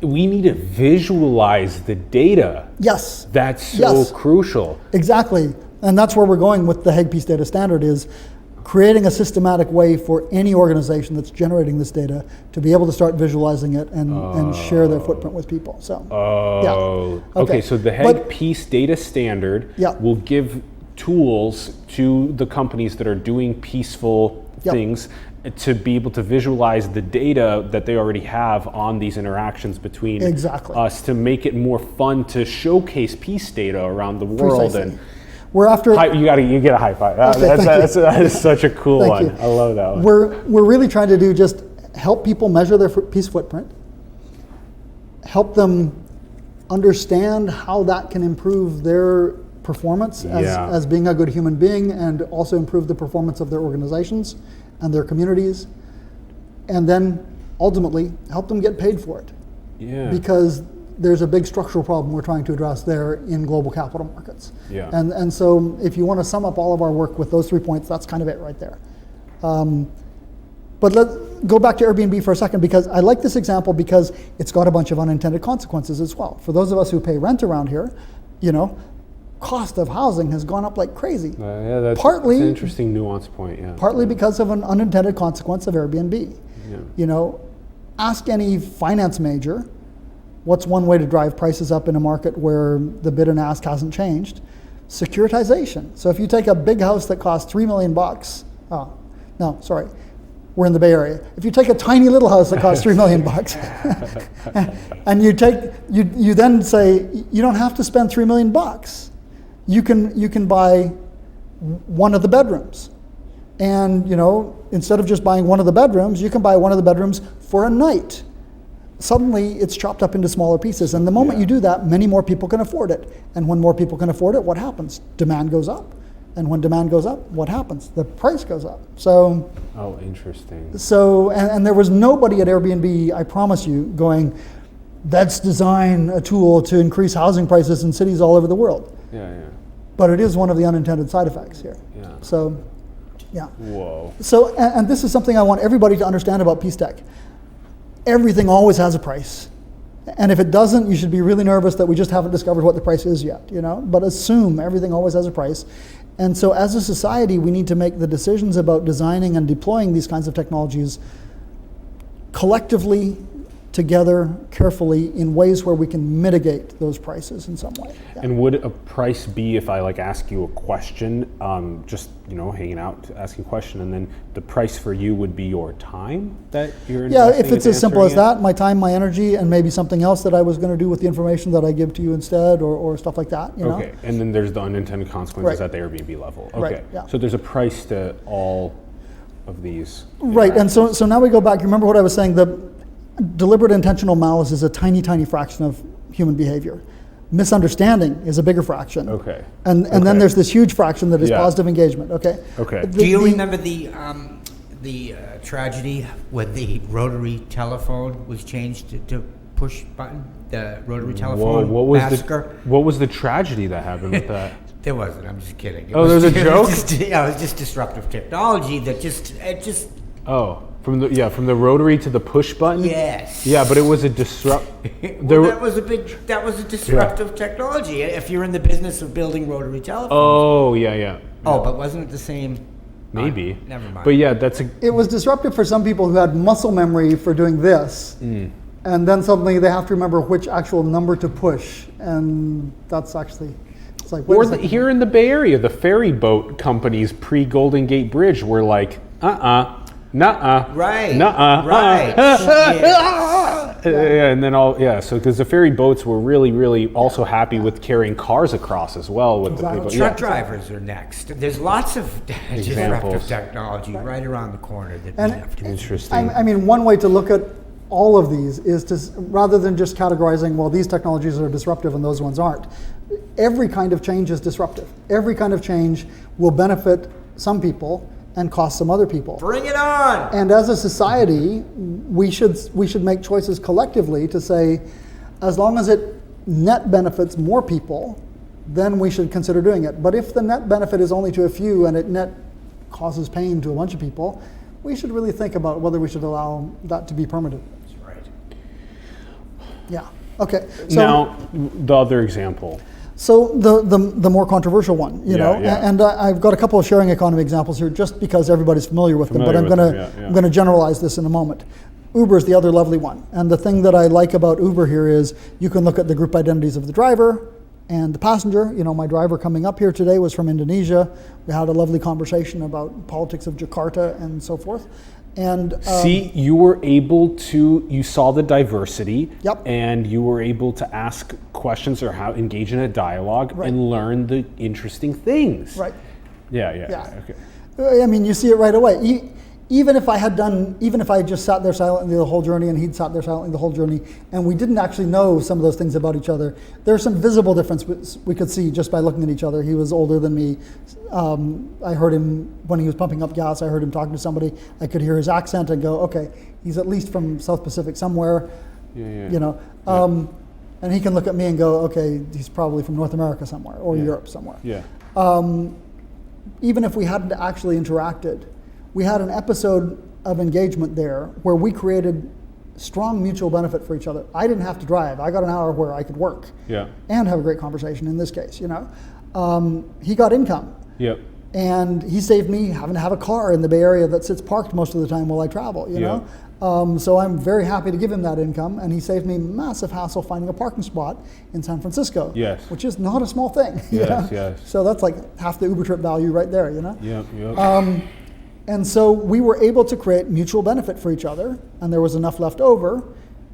We need to visualize the data. Yes. That's so crucial. Exactly. And that's where we're going with the Hague Peace Data Standard, is creating a systematic way for any organization that's generating this data to be able to start visualizing it and share their footprint with people. So, Okay, so the Hague Peace Data Standard will give tools to the companies that are doing peaceful things to be able to visualize the data that they already have on these interactions between us, to make it more fun to showcase peace data around the world. Precisely. And we're after you get a high five. That is such a cool one. I love that one. We're really trying to do just help people measure their peace footprint, help them understand how that can improve their performance as being a good human being, and also improve the performance of their organizations and their communities, and then ultimately help them get paid for it. Yeah. Because there's a big structural problem we're trying to address there in global capital markets. Yeah. And so if you want to sum up all of our work with those 3 points, that's kind of it right there. But let's go back to Airbnb for a second, because I like this example because it's got a bunch of unintended consequences as well. For those of us who pay rent around here, cost of housing has gone up like crazy. That's an interesting nuance point. Yeah. Partly because of an unintended consequence of Airbnb. Yeah. Ask any finance major, what's one way to drive prices up in a market where the bid and ask hasn't changed? Securitization. So if you take a big house that costs $3 million, we're in the Bay Area. If you take a tiny little house that costs $3 million, and you then say you don't have to spend $3 million. You can buy one of the bedrooms. And, you know, instead of just buying one of the bedrooms, you can buy one of the bedrooms for a night. Suddenly, it's chopped up into smaller pieces. And the moment you do that, many more people can afford it. And when more people can afford it, what happens? Demand goes up. And when demand goes up, what happens? The price goes up. So. Oh, interesting. So, and there was nobody at Airbnb, I promise you, going, let's design a tool to increase housing prices in cities all over the world. Yeah. But it is one of the unintended side effects here. Yeah. So, yeah. Whoa. So, and this is something I want everybody to understand about Peace Tech. Everything always has a price. And if it doesn't, you should be really nervous that we just haven't discovered what the price is yet, you know? But assume everything always has a price. And so as a society, we need to make the decisions about designing and deploying these kinds of technologies collectively, together, carefully, in ways where we can mitigate those prices in some way. Yeah. And would a price be if I like ask you a question, just, you know, hanging out, asking a question, and then the price for you would be your time that you're investing? Yeah, if it's as simple as answering that, my time, my energy, and maybe something else that I was going to do with the information that I give to you instead, or stuff like that, you know? Okay, and then there's the unintended consequences at the Airbnb level. Okay, Right, yeah. So there's a price to all of these. Right, and so now we go back. You remember what I was saying? The deliberate intentional malice is a tiny, tiny fraction of human behavior. Misunderstanding is a bigger fraction. Okay. And then there's this huge fraction that is Yeah. positive engagement. Okay. Okay. Do you remember the tragedy when the rotary telephone was changed to push button? The rotary telephone massacre? What was the tragedy that happened with that? There wasn't. I'm just kidding. Oh, there's a joke? It was just disruptive technology that just. Oh, from the rotary to the push button? Yes. Yeah, but it was a that was a disruptive technology. If you're in the business of building rotary telephones. Oh, yeah. Oh, but wasn't it the same? Maybe. Never mind. But yeah, it was disruptive for some people who had muscle memory for doing this. And then suddenly they have to remember which actual number to push. And that's actually, it's like, wait a second. Here in the Bay Area, the ferry boat companies pre-Golden Gate Bridge were like, nuh-uh. Right. Nuh-uh. Right. Yeah, and then so because the ferry boats were really, really also happy with carrying cars across as well with the people. Truck drivers are next. There's lots of disruptive technology right around the corner that we have to. Interesting. I mean, one way to look at all of these is to, rather than just categorizing, well, these technologies are disruptive and those ones aren't. Every kind of change is disruptive. Every kind of change will benefit some people and cost some other people. Bring it on! And as a society, we should make choices collectively to say, as long as it net benefits more people, then we should consider doing it. But if the net benefit is only to a few and it net causes pain to a bunch of people, we should really think about whether we should allow that to be permitted. That's right. Yeah. Okay. So now, the other example. So the more controversial one, you know, and I've got a couple of sharing economy examples here, just because everybody's familiar with them. But I'm gonna generalize this in a moment. Uber is the other lovely one, and the thing that I like about Uber here is you can look at the group identities of the driver and the passenger. You know, my driver coming up here today was from Indonesia. We had a lovely conversation about politics of Jakarta and so forth. And see, you were able to, you saw the diversity, Yep. and you were able to ask questions or engage in a dialogue and learn the interesting things. Right. Yeah. Okay. I mean, you see it right away. Even if I had just sat there silently the whole journey and he'd sat there silently the whole journey and we didn't actually know some of those things about each other, there's some visible difference we could see just by looking at each other. He was older than me. I heard him, when he was pumping up gas, I heard him talking to somebody. I could hear his accent and go, okay, he's at least from South Pacific somewhere, you know. And he can look at me and go, okay, he's probably from North America somewhere or Europe somewhere. Yeah. Even if we hadn't actually interacted, we had an episode of engagement there where we created strong mutual benefit for each other. I didn't have to drive. I got an hour where I could work and have a great conversation in this case, you know. He got income. Yep. And he saved me having to have a car in the Bay Area that sits parked most of the time while I travel, you know. So I'm very happy to give him that income, and he saved me massive hassle finding a parking spot in San Francisco, which is not a small thing. Yes. So that's like half the Uber trip value right there, you know. Yep. And so we were able to create mutual benefit for each other, and there was enough left over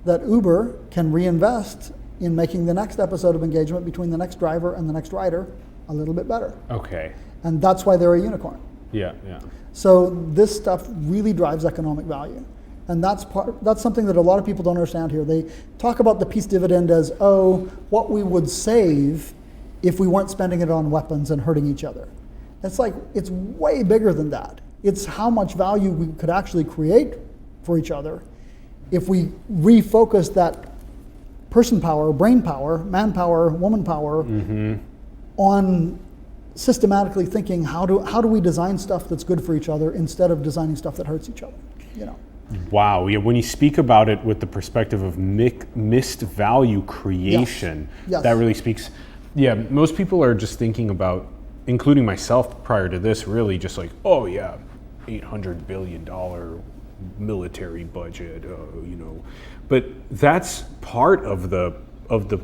that Uber can reinvest in making the next episode of engagement between the next driver and the next rider a little bit better. Okay. And that's why they're a unicorn. Yeah, yeah. So this stuff really drives economic value. And that's something that a lot of people don't understand here. They talk about the peace dividend as, what we would save if we weren't spending it on weapons and hurting each other. It's like, it's way bigger than that. It's how much value we could actually create for each other if we refocus that person power, brain power, manpower, woman power on systematically thinking how do we design stuff that's good for each other instead of designing stuff that hurts each other, you know. Wow, yeah, when you speak about it with the perspective of missed value creation, Yes. that really speaks. Yeah, most people are just thinking about, including myself prior to this, really just like, oh yeah, $800 billion military budget, you know. But that's part of the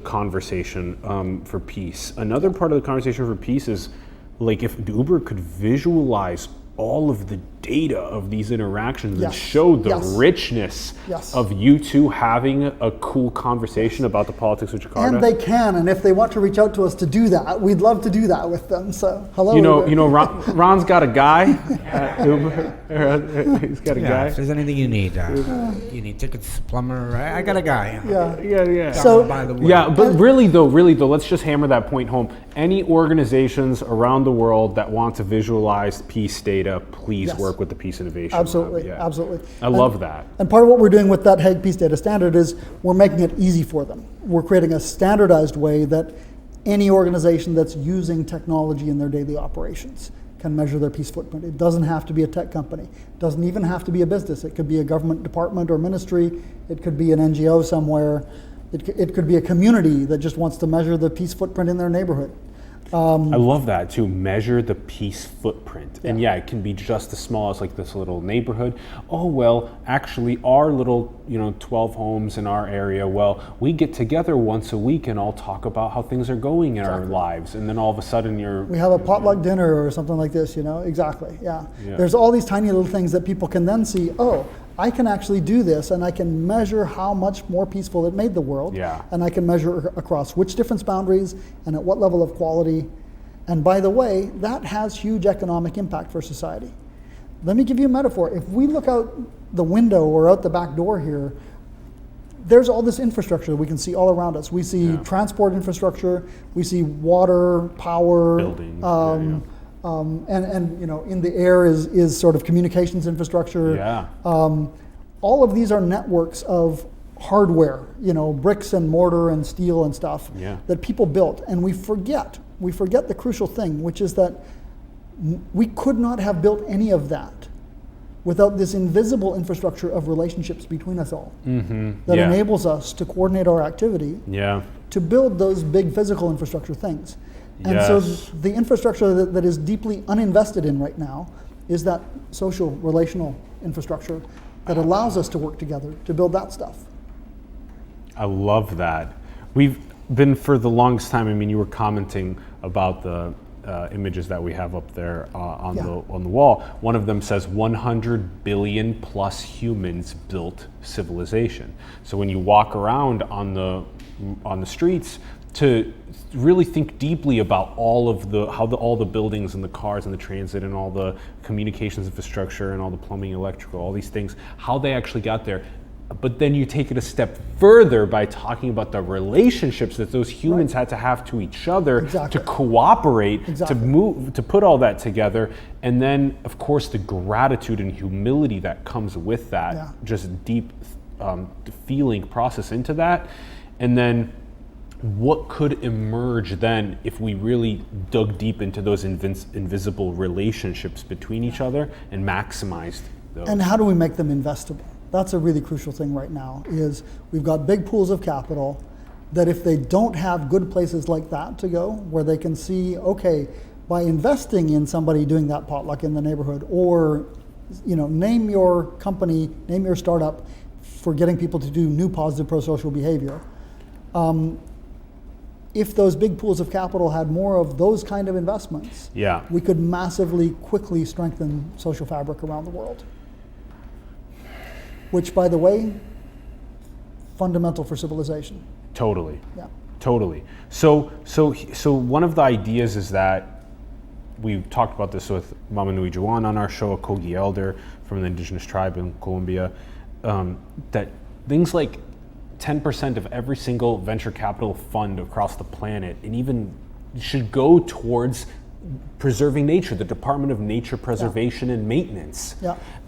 conversation for peace. Another part of the conversation for peace is, like, if Uber could visualize all of the data of these interactions and show the richness of you two having a cool conversation about the politics of Jakarta. And they can, and if they want to reach out to us to do that, we'd love to do that with them. So hello. You know, Ron's got a guy at Uber. He's got a guy. If there's anything you need tickets, plumber. I got a guy. Yeah. So by the way. Yeah, but really though, let's just hammer that point home. Any organizations around the world that want to visualize peace data, please work with the Peace Innovation Lab. Absolutely. I love that. And part of what we're doing with that Hague Peace Data Standard is we're making it easy for them. We're creating a standardized way that any organization that's using technology in their daily operations can measure their peace footprint. It doesn't have to be a tech company. It doesn't even have to be a business. It could be a government department or ministry. It could be an NGO somewhere. It could be a community that just wants to measure the peace footprint in their neighborhood. I love that too, measure the peace footprint. And it can be just as small as like this little neighborhood. Oh, well, actually our little, 12 homes in our area, well, we get together once a week and all talk about how things are going in our lives. And then all of a sudden we have a potluck dinner or something like this, exactly, yeah. There's all these tiny little things that people can then see, I can actually do this, and I can measure how much more peaceful it made the world. Yeah. And I can measure across which difference boundaries and at what level of quality. And by the way, that has huge economic impact for society. Let me give you a metaphor. If we look out the window or out the back door here, there's all this infrastructure that we can see all around us. We see transport infrastructure, we see water, power, buildings, and in the air is sort of communications infrastructure. Yeah. All of these are networks of hardware, bricks and mortar and steel and stuff that people built, and we forget the crucial thing, which is that we could not have built any of that without this invisible infrastructure of relationships between us all that enables us to coordinate our activity to build those big physical infrastructure things. And so the infrastructure that is deeply uninvested in right now is that social, relational infrastructure that allows us to work together to build that stuff. I love that. We've been, for the longest time, you were commenting about the images that we have up there on the wall. One of them says 100 billion plus humans built civilization. So when you walk around on the streets, to really think deeply about all the buildings and the cars and the transit and all the communications infrastructure and all the plumbing, electrical, all these things, how they actually got there. But then you take it a step further by talking about the relationships that those humans had to have to each other to cooperate, to put all that together. And then, of course, the gratitude and humility that comes with that, just deep feeling process into that. And then what could emerge then if we really dug deep into those invisible relationships between each other and maximized those? And how do we make them investable? That's a really crucial thing right now, is we've got big pools of capital that if they don't have good places like that to go, where they can see, okay, by investing in somebody doing that potluck in the neighborhood, or name your company, name your startup for getting people to do new positive pro-social behavior. If those big pools of capital had more of those kind of investments, we could massively, quickly strengthen social fabric around the world. Which, by the way, fundamental for civilization. Totally. Yeah. Totally. So one of the ideas is that we've talked about this with Mama Nui Juan on our show, a Kogi elder from the indigenous tribe in Colombia, that things like 10% of every single venture capital fund across the planet, and even should go towards preserving nature, the Department of Nature Preservation and Maintenance,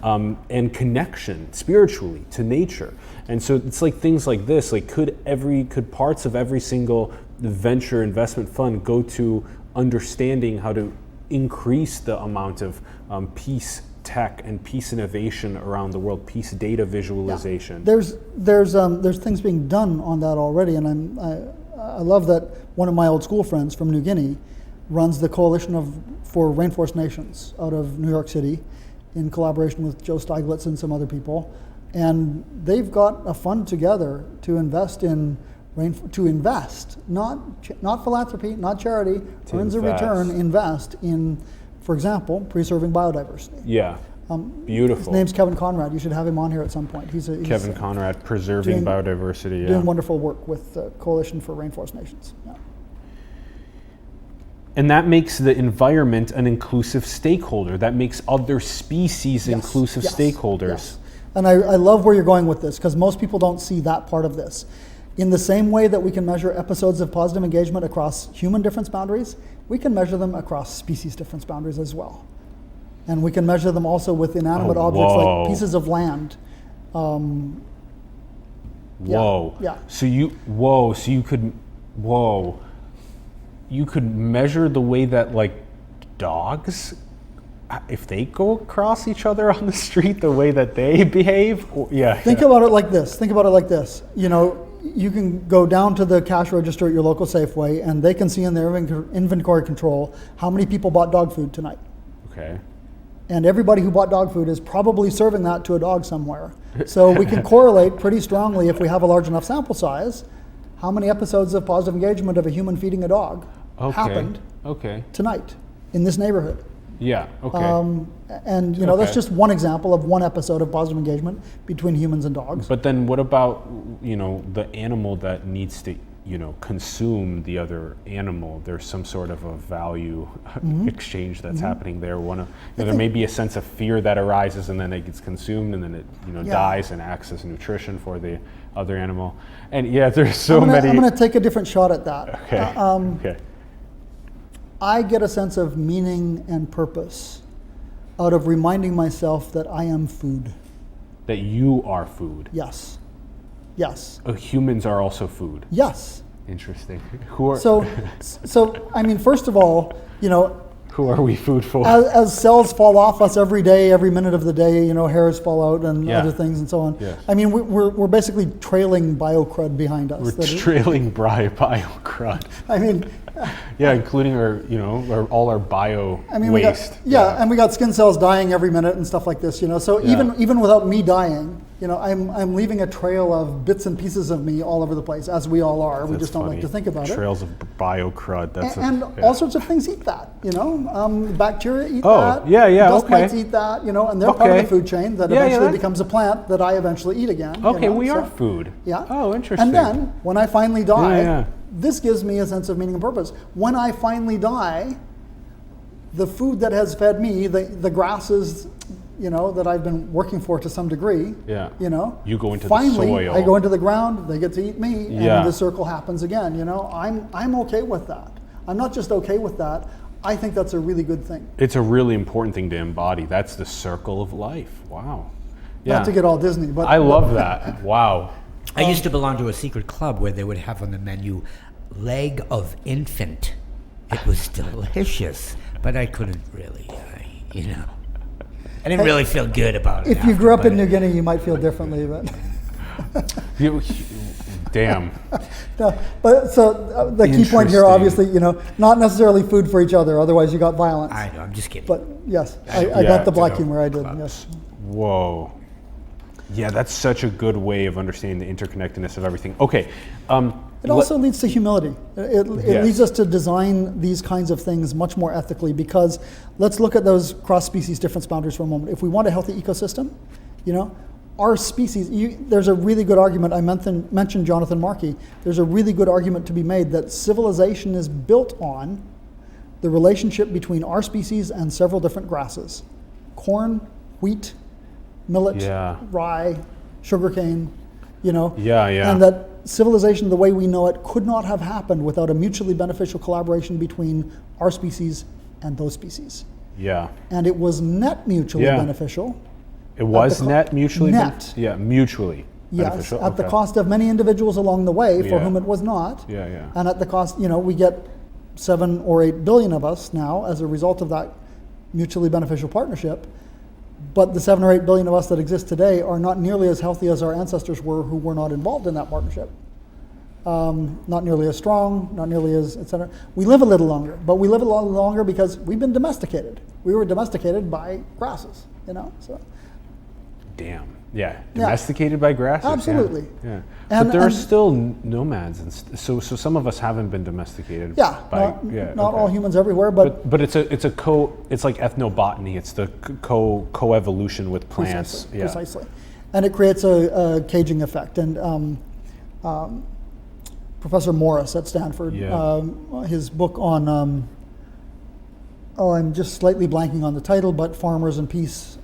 and connection spiritually to nature. And so it's like things like this, like could parts of every single venture investment fund go to understanding how to increase the amount of peace tech and peace innovation around the world, peace data visualization? There's things being done on that already, and I love that one of my old school friends from New Guinea runs the Coalition for Rainforest Nations out of New York City in collaboration with Joe Stieglitz and some other people. And they've got a fund together to invest in not philanthropy, not charity, earns a return, invest in, for example, preserving biodiversity. Yeah. Beautiful. His name's Kevin Conrad. You should have him on here at some point. He's Kevin Conrad, preserving biodiversity. Doing wonderful work with the Coalition for Rainforest Nations. Yeah. And that makes the environment an inclusive stakeholder. That makes other species inclusive stakeholders. Yes. And I love where you're going with this, because most people don't see that part of this. In the same way that we can measure episodes of positive engagement across human difference boundaries, we can measure them across species difference boundaries as well. And we can measure them also with inanimate objects like pieces of land. Whoa. Yeah. So you could measure the way that like dogs, if they go across each other on the street, the way that they behave. Think about it like this. You know, you can go down to the cash register at your local Safeway, and they can see in their inventory control how many people bought dog food tonight. Okay. And everybody who bought dog food is probably serving that to a dog somewhere. So we can correlate pretty strongly, if we have a large enough sample size, how many episodes of positive engagement of a human feeding a dog happened tonight in this neighborhood. Yeah, okay. And you know, that's just one example of one episode of positive engagement between humans and dogs. But then what about, you know, the animal that needs to, you know, consume the other animal? There's some sort of a value exchange that's happening there. There may be a sense of fear that arises, and then it gets consumed, and then it, you know, dies and acts as nutrition for the other animal. And there's so many. I'm going to take a different shot at that. Okay. Okay. I get a sense of meaning and purpose out of reminding myself that I am food. That you are food. Yes. Humans are also food. Yes. Interesting. Who are So I mean, first of all, you know, who are we food for? As cells fall off us every day, every minute of the day, you know, hairs fall out and other things and so on. Yeah. I mean, we're basically trailing biocrud behind us. We're trailing biocrud. I mean, including all our bio waste. And we got skin cells dying every minute and stuff like this, you know. So even without me dying, you know, I'm leaving a trail of bits and pieces of me all over the place, as we all are. We just don't like to think about Trails of biocrud. All sorts of things eat that, you know. Bacteria eat that. Dust mites eat that, you know, and they're part of the food chain that eventually becomes a plant that I eventually eat again. Okay, we are food. Yeah. Oh, interesting. And then when I finally die, this gives me a sense of meaning and purpose. When I finally die, the food that has fed me, the grasses, you know, that I've been working for to some degree, you know, you go into finally, the soil. I go into the ground, they get to eat me, and the circle happens again. You know, I'm okay with that. I'm not just okay with that. I think that's a really good thing. It's a really important thing to embody. That's the circle of life. Wow. Yeah. Not to get all Disney, but I love that. Wow. I used to belong to a secret club where they would have on the menu leg of infant. It was delicious, but I couldn't really, you know. I didn't really feel good about it. If you grew up in New Guinea, you might feel differently, but. Damn. No, but so the key point here, obviously, you know, not necessarily food for each other. Otherwise, you got violence. I know. I'm just kidding. But yes, I got the black humor. I did. Yes. Whoa. Yeah, that's such a good way of understanding the interconnectedness of everything. Okay. It also leads to humility. It leads us to design these kinds of things much more ethically, because let's look at those cross-species difference boundaries for a moment. If we want a healthy ecosystem, you know, our species, there's a really good argument, I mentioned Jonathan Markey, there's a really good argument to be made that civilization is built on the relationship between our species and several different grasses: corn, wheat, millet, rye, sugarcane, and that civilization, the way we know it, could not have happened without a mutually beneficial collaboration between our species and those species. Yeah. And it was net mutually beneficial. It was net mutually? Mutually Yes, beneficial. at the cost of many individuals along the way for whom it was not. And at the cost, we get 7 or 8 billion of us now as a result of that mutually beneficial partnership. But the 7 or 8 billion of us that exist today are not nearly as healthy as our ancestors were who were not involved in that partnership. Not nearly as strong, not nearly as, et cetera. We live a little longer, but we live a lot longer because we've been domesticated. We were domesticated by grasses, so. Damn. Yeah, domesticated by grasses. Absolutely. Yeah. But there are still nomads, and so some of us haven't been domesticated. Not all humans everywhere, but it's like ethnobotany. It's the coevolution with plants. Precisely. And it creates a caging effect. And Professor Morris at Stanford, his book on I'm just slightly blanking on the title, but Farmers and Peace.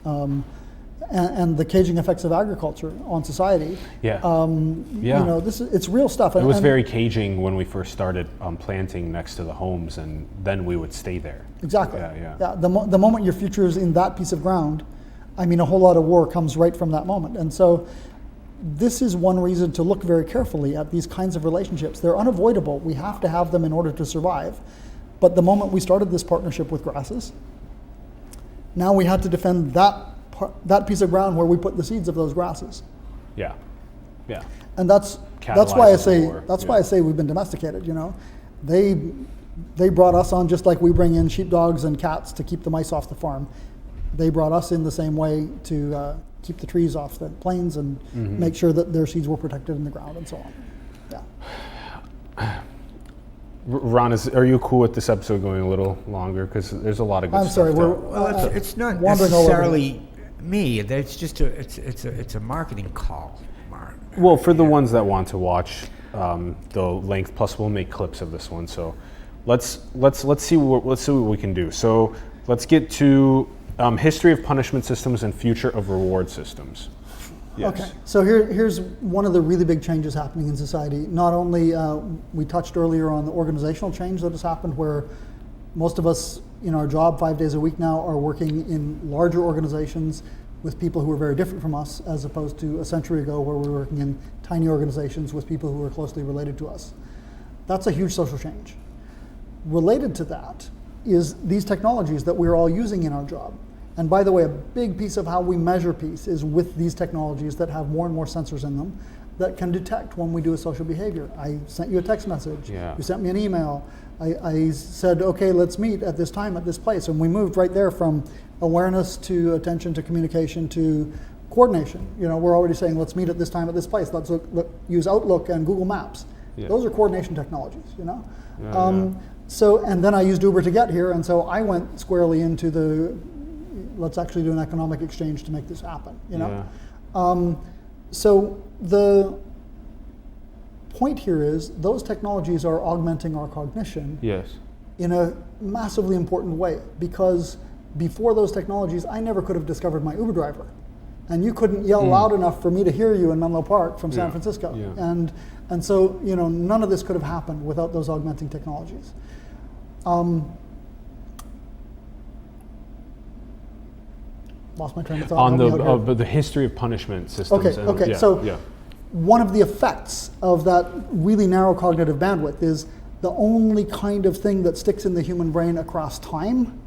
And the caging effects of agriculture on society. It's real stuff. It was very caging when we first started planting next to the homes, and then we would stay there. Exactly. The moment your future is in that piece of ground, a whole lot of war comes right from that moment. And so this is one reason to look very carefully at these kinds of relationships. They're unavoidable. We have to have them in order to survive. But the moment we started this partnership with grasses, now we had to defend that piece of ground where we put the seeds of those grasses. And that's why I say we've been domesticated. They brought us on just like we bring in sheepdogs and cats to keep the mice off the farm. They brought us in the same way to keep the trees off the plains and make sure that their seeds were protected in the ground and so on. Ron, are you cool with this episode going a little longer? Because there's a lot of good stuff. I'm sorry, it's not necessarily me. It's just it's a marketing call. Well, for the ones that want to watch the length, plus we'll make clips of this one. So let's see what we can do. So let's get to history of punishment systems and future of reward systems. Yes. Okay, so here's one of the really big changes happening in society. Not only, we touched earlier on the organizational change that has happened, where most of us in our job 5 days a week now are working in larger organizations with people who are very different from us, as opposed to a century ago where we were working in tiny organizations with people who were closely related to us. That's a huge social change. Related to that is these technologies that we're all using in our job. And by the way, a big piece of how we measure peace is with these technologies that have more and more sensors in them that can detect when we do a social behavior. I sent you a text message. You sent me an email. I said, okay, let's meet at this time at this place. And we moved right there from awareness to attention to communication to coordination. We're already saying, let's meet at this time at this place. Let's use Outlook and Google Maps. Those are coordination technologies, So, and then I used Uber to get here. And so I went squarely into let's actually do an economic exchange to make this happen, So the point here is those technologies are augmenting our cognition in a massively important way, because before those technologies, I never could have discovered my Uber driver. And you couldn't yell loud enough for me to hear you in Menlo Park from San Francisco. And so, none of this could have happened without those augmenting technologies. Lost my train of thought. On the history of punishment systems. So one of the effects of that really narrow cognitive bandwidth is the only kind of thing that sticks in the human brain across time.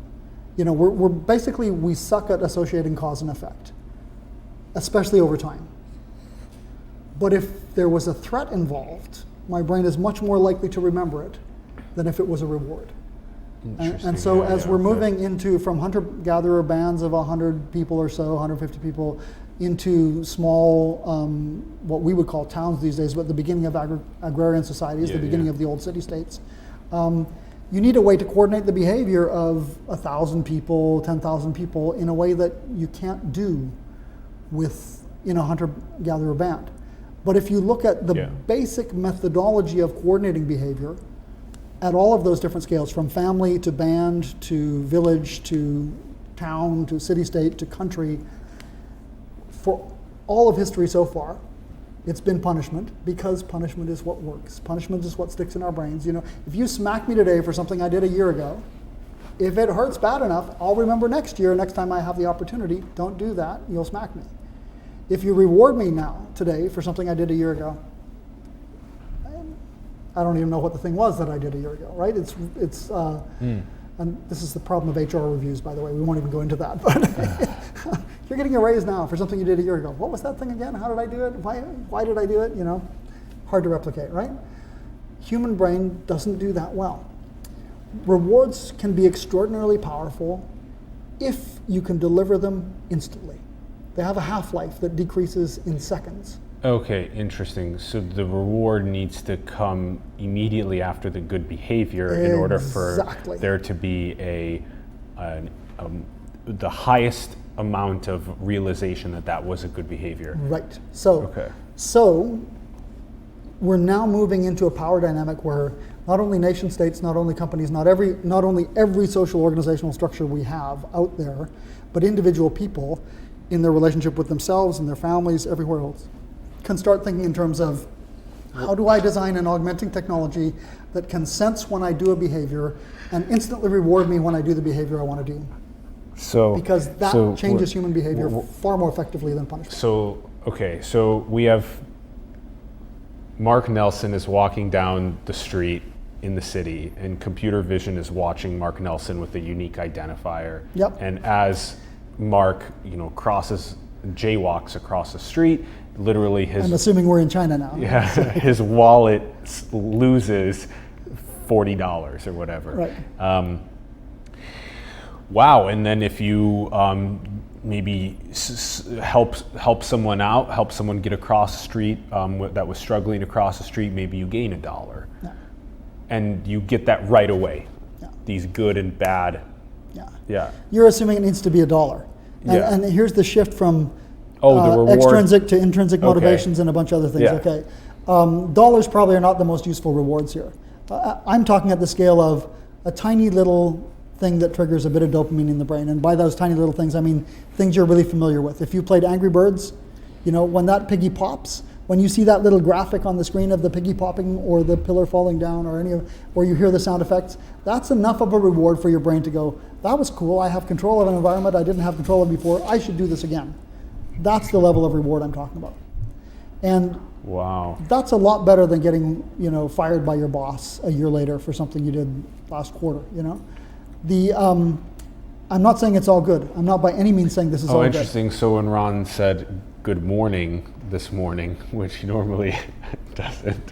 We're basically, we suck at associating cause and effect, especially over time. But if there was a threat involved, my brain is much more likely to remember it than if it was a reward. And so as we're moving into from hunter-gatherer bands of 100 people or so, 150 people, into small, what we would call towns these days, but the beginning of agrarian societies, the beginning of the old city-states, you need a way to coordinate the behavior of 1,000 people, 10,000 people in a way that you can't do with a hunter-gatherer band. But if you look at the basic methodology of coordinating behavior, at all of those different scales, from family to band to village to town to city-state to country, for all of history so far, it's been punishment, because punishment is what works. Punishment is what sticks in our brains. You know, if you smack me today for something I did a year ago, if it hurts bad enough, I'll remember next year, next time I have the opportunity, don't do that, you'll smack me. If you reward me now, today, for something I did a year ago, I don't even know what the thing was that I did a year ago, right? And this is the problem of HR reviews, by the way. We won't even go into that. But you're getting a raise now for something you did a year ago. What was that thing again? How did I do it? Why did I do it? You know, hard to replicate, right? Human brain doesn't do that well. Rewards can be extraordinarily powerful if you can deliver them instantly. They have a half-life that decreases in seconds. Okay, interesting. So the reward needs to come immediately after the good behavior in order for there to be the highest amount of realization that that was a good behavior. Right. So we're now moving into a power dynamic where not only nation states, not only companies, not only every social organizational structure we have out there, but individual people in their relationship with themselves and their families, everywhere else, can start thinking in terms of, how do I design an augmenting technology that can sense when I do a behavior and instantly reward me when I do the behavior I want to do? Because that changes human behavior far more effectively than punishment. So we have Mark Nelson is walking down the street in the city, and computer vision is watching Mark Nelson with a unique identifier. Yep. And as Mark, jaywalks across the street, literally I'm assuming we're in China now. Yeah, his wallet loses $40 or whatever. Right. Wow, and then if you maybe help someone out, help someone get across the street that was struggling to cross the street, maybe you gain $1. Yeah. And you get that right away. Yeah. These good and bad. Yeah. Yeah. You're assuming it needs to be $1. And here's the shift from the reward. Extrinsic to intrinsic motivations and a bunch of other things. Yeah. Okay. Dollars probably are not the most useful rewards here. I'm talking at the scale of a tiny little thing that triggers a bit of dopamine in the brain. And by those tiny little things, I mean things you're really familiar with. If you played Angry Birds, when that piggy pops, when you see that little graphic on the screen of the piggy popping or the pillar falling down or you hear the sound effects, that's enough of a reward for your brain to go, that was cool, I have control of an environment I didn't have control of before, I should do this again. That's the level of reward I'm talking about. And wow, that's a lot better than getting fired by your boss a year later for something you did last quarter. I'm not saying it's all good. I'm not by any means saying this is all good. Oh, interesting. So when Ron said good morning this morning, which he normally doesn't,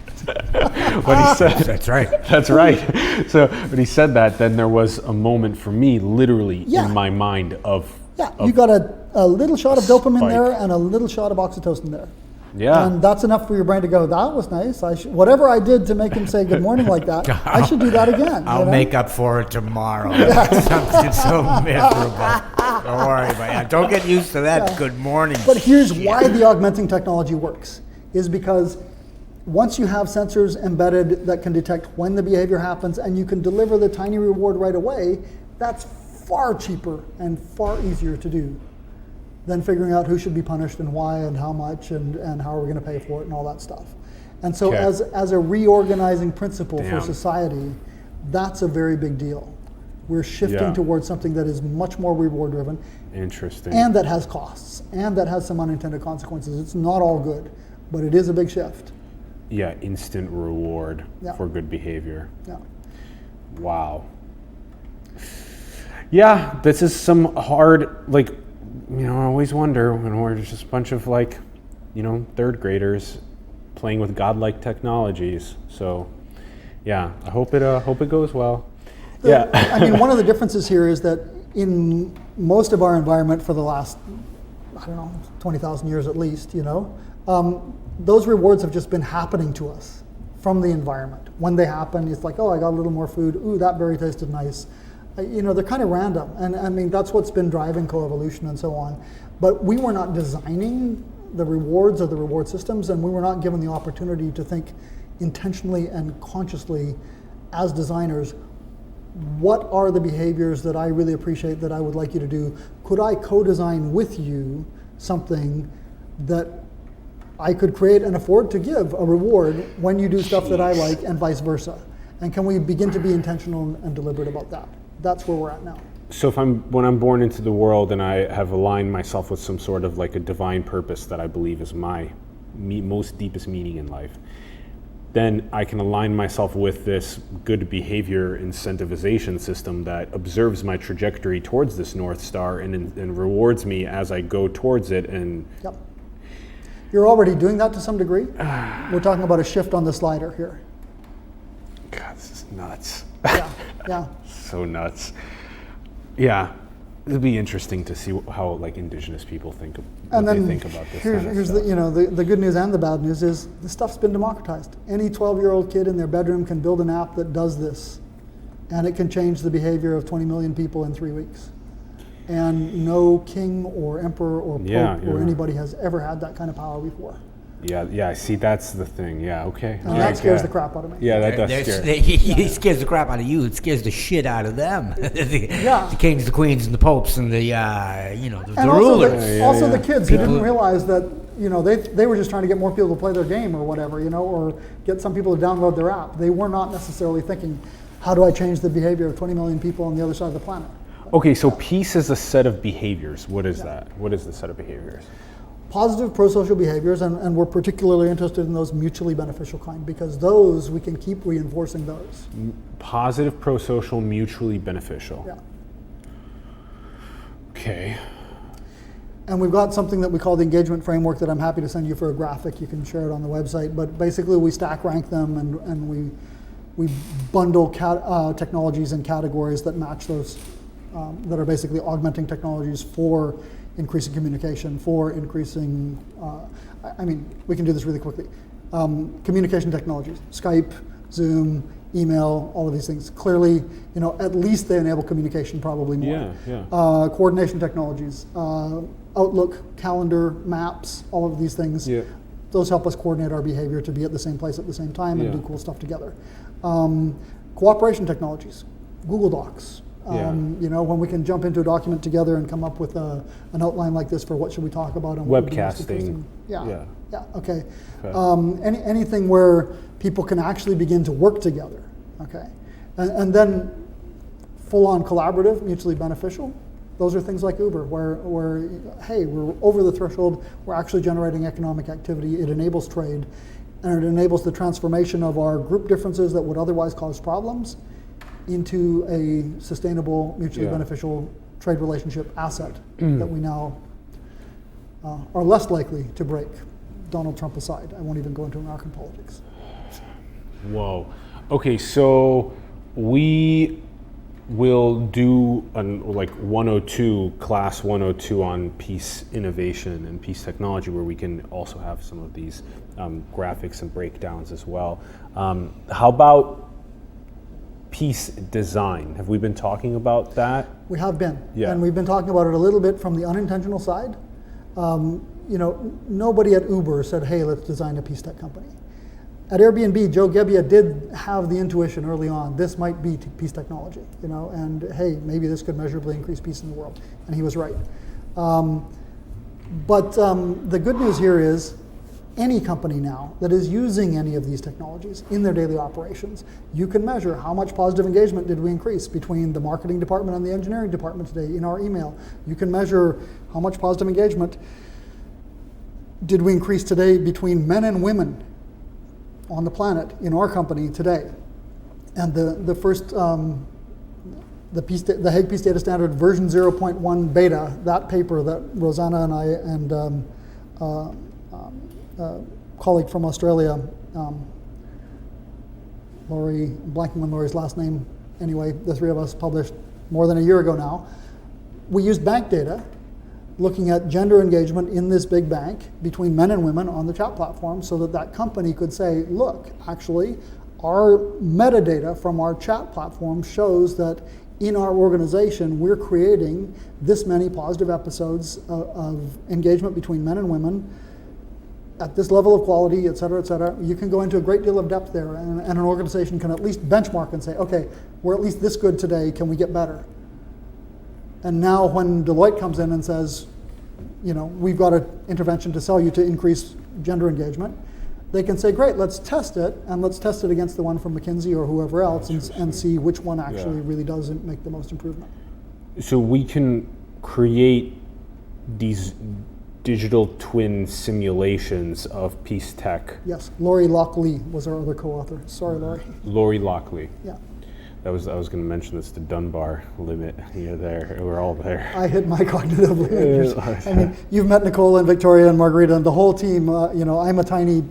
when he said That's right. That's right. So when he said that, then there was a moment for me, literally in my mind of you got a little shot of dopamine spike there and a little shot of oxytocin there. Yeah. And that's enough for your brain to go, that was nice. Whatever I did to make him say good morning like that, I should do that again. I'll make up for it tomorrow. Something so miserable. Don't worry about it. Don't get used to that good morning. But here's why the augmenting technology works, is because once you have sensors embedded that can detect when the behavior happens and you can deliver the tiny reward right away, that's far cheaper and far easier to do than figuring out who should be punished and why and how much and how are we going to pay for it and all that stuff. And so as a reorganizing principle for society, that's a very big deal. We're shifting towards something that is much more reward driven. Interesting. And that has costs and that has some unintended consequences. It's not all good, but it is a big shift. Yeah, instant reward for good behavior. Yeah. Wow. Yeah, this is some hard, I always wonder when we're just a bunch of third graders playing with godlike technologies. So, yeah, I hope it goes well. I mean, one of the differences here is that in most of our environment for the last, 20,000 years at least, those rewards have just been happening to us from the environment. When they happen, it's like, oh, I got a little more food. Ooh, that berry tasted nice. They're kind of random. And I mean, that's what's been driving coevolution and so on. But we were not designing the rewards or the reward systems, and we were not given the opportunity to think intentionally and consciously as designers, what are the behaviors that I really appreciate that I would like you to do? Could I co-design with you something that I could create and afford to give a reward when you do stuff that I like, and vice versa? And can we begin to be intentional and deliberate about that? That's where we're at now. So when I'm born into the world and I have aligned myself with some sort of like a divine purpose that I believe is my most deepest meaning in life, then I can align myself with this good behavior incentivization system that observes my trajectory towards this North Star and rewards me as I go towards it. And yep. You're already doing that to some degree. We're talking about a shift on the slider here. God, this is nuts. Yeah. So nuts. Yeah, it'll be interesting to see how like indigenous people think about this. Here's the good news and the bad news is this stuff's been democratized. Any 12-year-old kid in their bedroom can build an app that does this, and it can change the behavior of 20 million people in 3 weeks. And no king or emperor or pope or anybody has ever had that kind of power before. Yeah. See, that's the thing. Yeah. Okay. And that scares the crap out of me. Yeah, that does scare. He scares the crap out of you. It scares the shit out of them. The kings, the queens, and the popes, and the rulers. Also the kids who didn't realize that they were just trying to get more people to play their game or whatever, or get some people to download their app. They were not necessarily thinking, how do I change the behavior of 20 million people on the other side of the planet? Okay, so peace is a set of behaviors. What is that? What is the set of behaviors? Positive pro-social behaviors, and we're particularly interested in those mutually beneficial kind, because those, we can keep reinforcing those. Positive, pro-social, mutually beneficial. Yeah. Okay. And we've got something that we call the engagement framework that I'm happy to send you for a graphic. You can share it on the website. But basically we stack rank them, and we bundle technologies and categories that match those, that are basically augmenting technologies for increasing communication, for increasing, we can do this really quickly. Communication technologies, Skype, Zoom, email, all of these things. Clearly, at least they enable communication, probably more. Yeah. Coordination technologies, Outlook, calendar, maps, all of these things. Yeah. Those help us coordinate our behavior to be at the same place at the same time and do cool stuff together. Cooperation technologies, Google Docs. When we can jump into a document together and come up with an outline like this for what should we talk about. And webcasting. Yeah. Okay. Anything where people can actually begin to work together. Okay. And then full-on collaborative, mutually beneficial. Those are things like Uber, where hey, we're over the threshold. We're actually generating economic activity. It enables trade, and it enables the transformation of our group differences that would otherwise cause problems into a sustainable, mutually beneficial trade relationship asset that we now are less likely to break, Donald Trump aside. I won't even go into American politics. Whoa. Okay, so we will do like 102, class 102 on peace innovation and peace technology, where we can also have some of these graphics and breakdowns as well. How about peace design? Have we been talking about that? We have been, and we've been talking about it a little bit from the unintentional side. Nobody at Uber said, hey, let's design a peace tech company. At Airbnb, Joe Gebbia did have the intuition early on, this might be peace technology, and hey, maybe this could measurably increase peace in the world, and he was right. But the good news here is, any company now that is using any of these technologies in their daily operations, you can measure how much positive engagement did we increase between the marketing department and the engineering department today in our email. You can measure how much positive engagement did we increase today between men and women on the planet in our company today. And the first, the Hague Peace Data Standard version 0.1 beta, that paper that Rosanna and I and colleague from Australia, Laurie, I'm blanking on Laurie's last name. Anyway, the three of us published more than a year ago now. We used bank data, looking at gender engagement in this big bank between men and women on the chat platform, so that company could say, look, actually, our metadata from our chat platform shows that in our organization, we're creating this many positive episodes of engagement between men and women at this level of quality, et cetera, you can go into a great deal of depth there, and an organization can at least benchmark and say, okay, we're at least this good today, can we get better? And now when Deloitte comes in and says, we've got an intervention to sell you to increase gender engagement, they can say, great, let's test it, and let's test it against the one from McKinsey or whoever else and see which one actually really does make the most improvement. So we can create these digital twin simulations of peace tech. Yes, Lori Lockley was our other co-author. Sorry, Lori. Lori Lockley. Yeah. I was going to mention this, the Dunbar limit. You're there. We're all there. I hit my cognitive limit. I mean, you've met Nicole and Victoria and Margarita and the whole team. I'm a tiny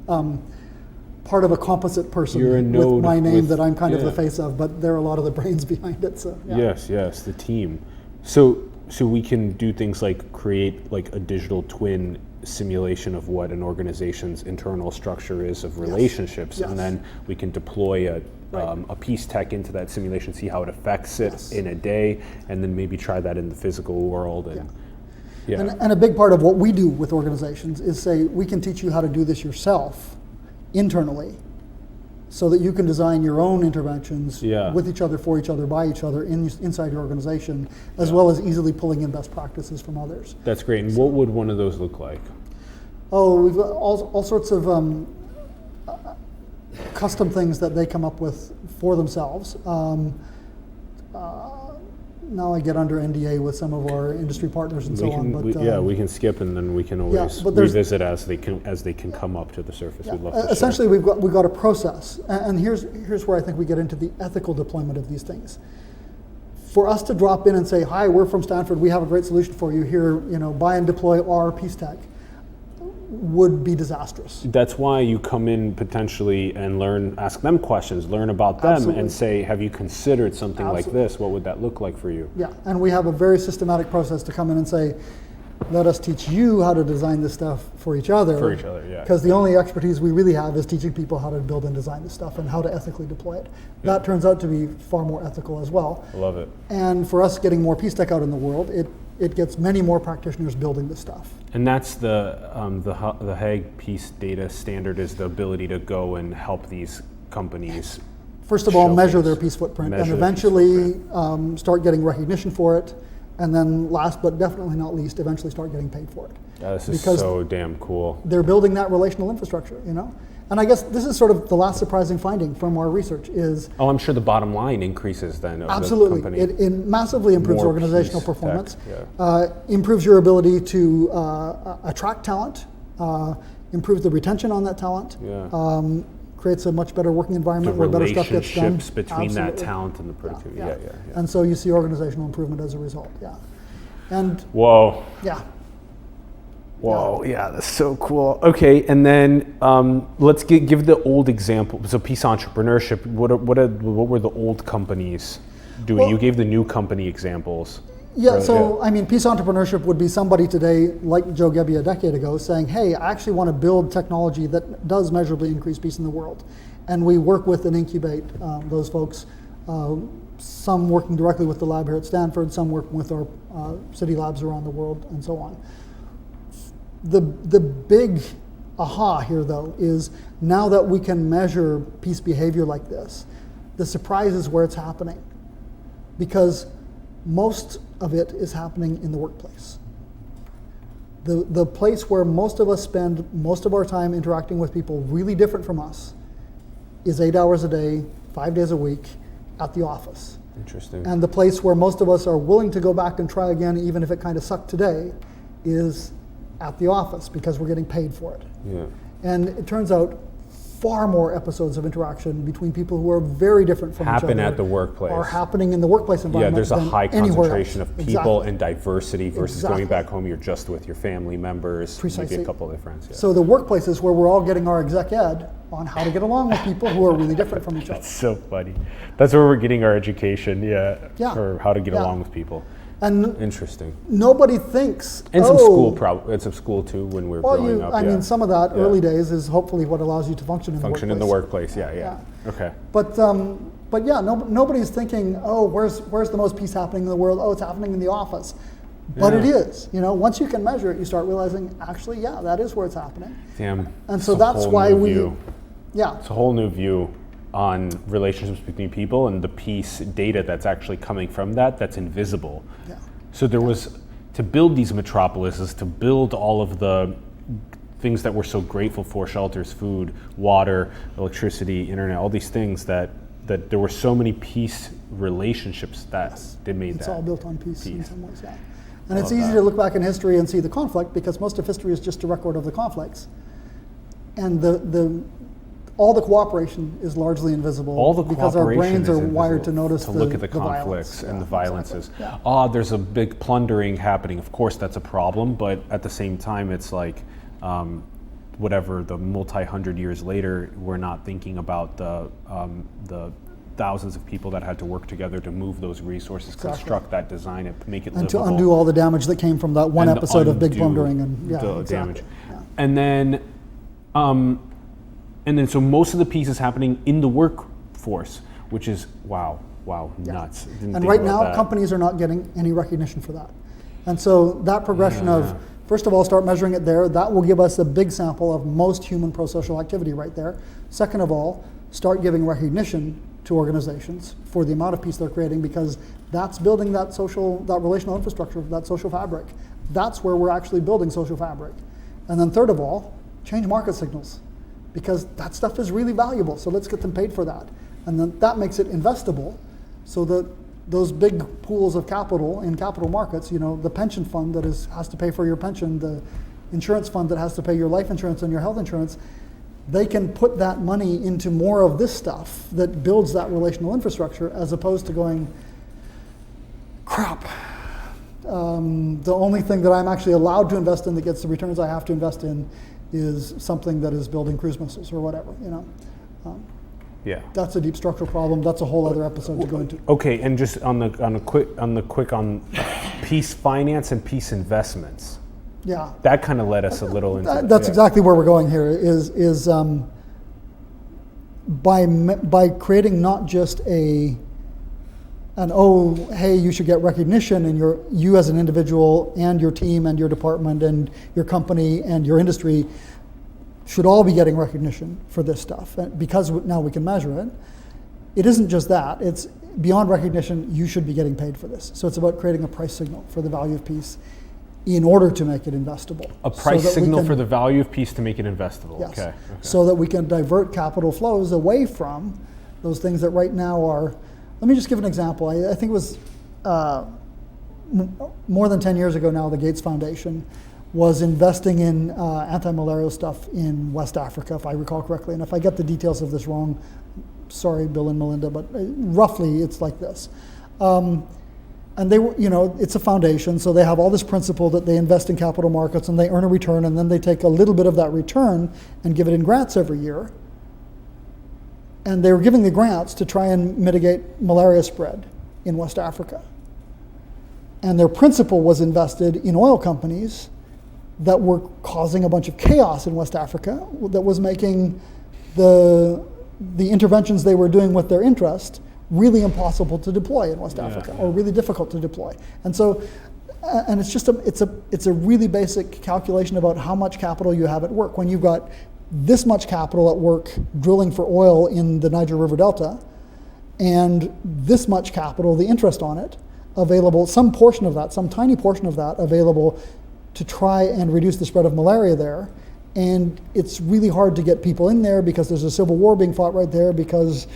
part of a composite person with my name that I'm kind of the face of, but there are a lot of the brains behind it. So yes, the team. So we can do things like create like a digital twin simulation of what an organization's internal structure is of relationships, and then we can deploy a peace tech into that simulation, see how it affects it in a day, and then maybe try that in the physical world. And a big part of what we do with organizations is say, we can teach you how to do this yourself internally, so that you can design your own interventions with each other, for each other, by each other inside your organization, as well as easily pulling in best practices from others. That's great. And what would one of those look like? Oh, we've got all sorts of custom things that they come up with for themselves. Now I get under NDA with some of our industry partners and so on. But we can skip, and then we can always revisit as they can come up to the surface. We'd love to essentially, we've got a process, and here's where I think we get into the ethical deployment of these things. For us to drop in and say, "Hi, we're from Stanford. We have a great solution for you here. Buy and deploy our peace tech," would be disastrous. That's why you come in potentially and ask them questions, learn about them, and say, have you considered something like this? What would that look like for you? Yeah, and we have a very systematic process to come in and say, let us teach you how to design this stuff for each other. For each other, yeah. Because the only expertise we really have is teaching people how to build and design this stuff and how to ethically deploy it. That turns out to be far more ethical as well. I love it. And for us getting more peace tech out in the world, it gets many more practitioners building this stuff. And that's the Hague Peace Data Standard, is the ability to go and help these companies. First of all, measure their peace footprint, and eventually start getting recognition for it. And then last but definitely not least, eventually start getting paid for it. This is so damn cool. They're building that relational infrastructure, And I guess this is sort of the last surprising finding from our research is... Oh, I'm sure the bottom line increases then of absolutely. the company. It massively improves organizational performance, improves your ability to attract talent, improves the retention on that talent, creates a much better working environment where better stuff gets done. Relationships between that talent and the productivity. And so you see organizational improvement as a result, And whoa. Yeah. Whoa, that's so cool. Okay, and then let's give the old example. So peace entrepreneurship, what were the old companies doing? Well, you gave the new company examples. I mean, peace entrepreneurship would be somebody today, like Joe Gebbia a decade ago, saying, hey, I actually want to build technology that does measurably increase peace in the world. And we work with and incubate those folks, some working directly with the lab here at Stanford, some working with our city labs around the world, and so on. The big aha here, though, is now that we can measure peace behavior like this, the surprise is where it's happening. Because most of it is happening in the workplace. The place where most of us spend most of our time interacting with people really different from us is 8 hours a day, 5 days a week at the office. Interesting. And the place where most of us are willing to go back and try again, even if it kind of sucked today, is at the office because we're getting paid for it. Yeah. And it turns out far more episodes of interaction between people who are very different from each other happen at the workplace. Are happening in the workplace environment. There's a high concentration of people and diversity versus Exactly. going back home, you're just with your family members, Precisely. maybe a couple of their friends. So the workplace is where we're all getting our exec ed on how to get along with people who are really different from each other. That's so funny. That's where we're getting our education, for how to get along with people. And interesting. Nobody thinks. And some school, and some school too when we're growing up. I mean, some of that early days is hopefully what allows you to function in the workplace. Function in the workplace, Okay. But nobody's thinking, oh, where's the most peace happening in the world? Oh, it's happening in the office. But it is, once you can measure it, you start realizing, actually, yeah, that is where it's happening. Damn. And so that's why It's a whole new view on relationships between people and the peace data that's actually coming from that's invisible. Yeah. So there was, to build these metropolises, to build all of the things that we're so grateful for, shelters, food, water, electricity, internet, all these things that there were so many peace relationships that they made it's that. It's all built on peace in some ways, yeah. And I it's love easy that. to look back in history and see the conflict, because most of history is just a record of the conflicts. And all the cooperation is largely invisible. All the because our cooperation brains is are wired invisible, to notice to look at the conflicts violence. and the Yeah, violences. exactly. Yeah. There's a big plundering happening. Of course, that's a problem, but at the same time, it's like whatever the multi-hundred years later, we're not thinking about the thousands of people that had to work together to move those resources, construct that, design it, make it and livable. to undo all the damage that came from that one And episode of big undo plundering and the exactly. damage. Yeah. And then so most of the piece is happening in the workforce, which is wow, nuts. Didn't And think right about now, that. companies are not getting any recognition for that. And so that progression of, first of all, start measuring it there. That will give us a big sample of most human pro-social activity right there. Second of all, start giving recognition to organizations for the amount of peace they're creating, because that's building that relational infrastructure, that social fabric. That's where we're actually building social fabric. And then third of all, change market signals, because that stuff is really valuable. So let's get them paid for that. And then that makes it investable, so that those big pools of capital in capital markets, the pension fund that has to pay for your pension, the insurance fund that has to pay your life insurance and your health insurance, they can put that money into more of this stuff that builds that relational infrastructure, as opposed to going, crap, the only thing that I'm actually allowed to invest in that gets the returns I have to invest in is something that is building cruise missiles or whatever, Yeah. That's a deep structural problem. That's a whole other episode to go into. Okay, and just on peace finance and peace investments. Yeah. That kind of led us a little into. That's exactly where we're going here. Is by creating not just hey, you should get recognition, and you as an individual and your team and your department and your company and your industry should all be getting recognition for this stuff, because now we can measure it. It isn't just that. It's beyond recognition. You should be getting paid for this. So it's about creating a price signal for the value of peace in order to make it investable. A price signal for the value of peace to make it investable. Yes. Okay. So that we can divert capital flows away from those things that right now are. Let me just give an example. I think it was more than 10 years ago now, the Gates Foundation was investing in anti-malarial stuff in West Africa, if I recall correctly. And if I get the details of this wrong, sorry, Bill and Melinda, but roughly it's like this. And they were, it's a foundation, so they have all this principle that they invest in capital markets and they earn a return, and then they take a little bit of that return and give it in grants every year. And they were giving the grants to try and mitigate malaria spread in West Africa. And their principal was invested in oil companies that were causing a bunch of chaos in West Africa, that was making the interventions they were doing with their interest really impossible to deploy in West Africa, or really difficult to deploy. And so, and it's just it's a really basic calculation about how much capital you have at work. When you've got this much capital at work drilling for oil in the Niger River Delta, and this much capital, the interest on it, available, some portion of that, some tiny portion of that available to try and reduce the spread of malaria there. And it's really hard to get people in there because there's a civil war being fought right there, because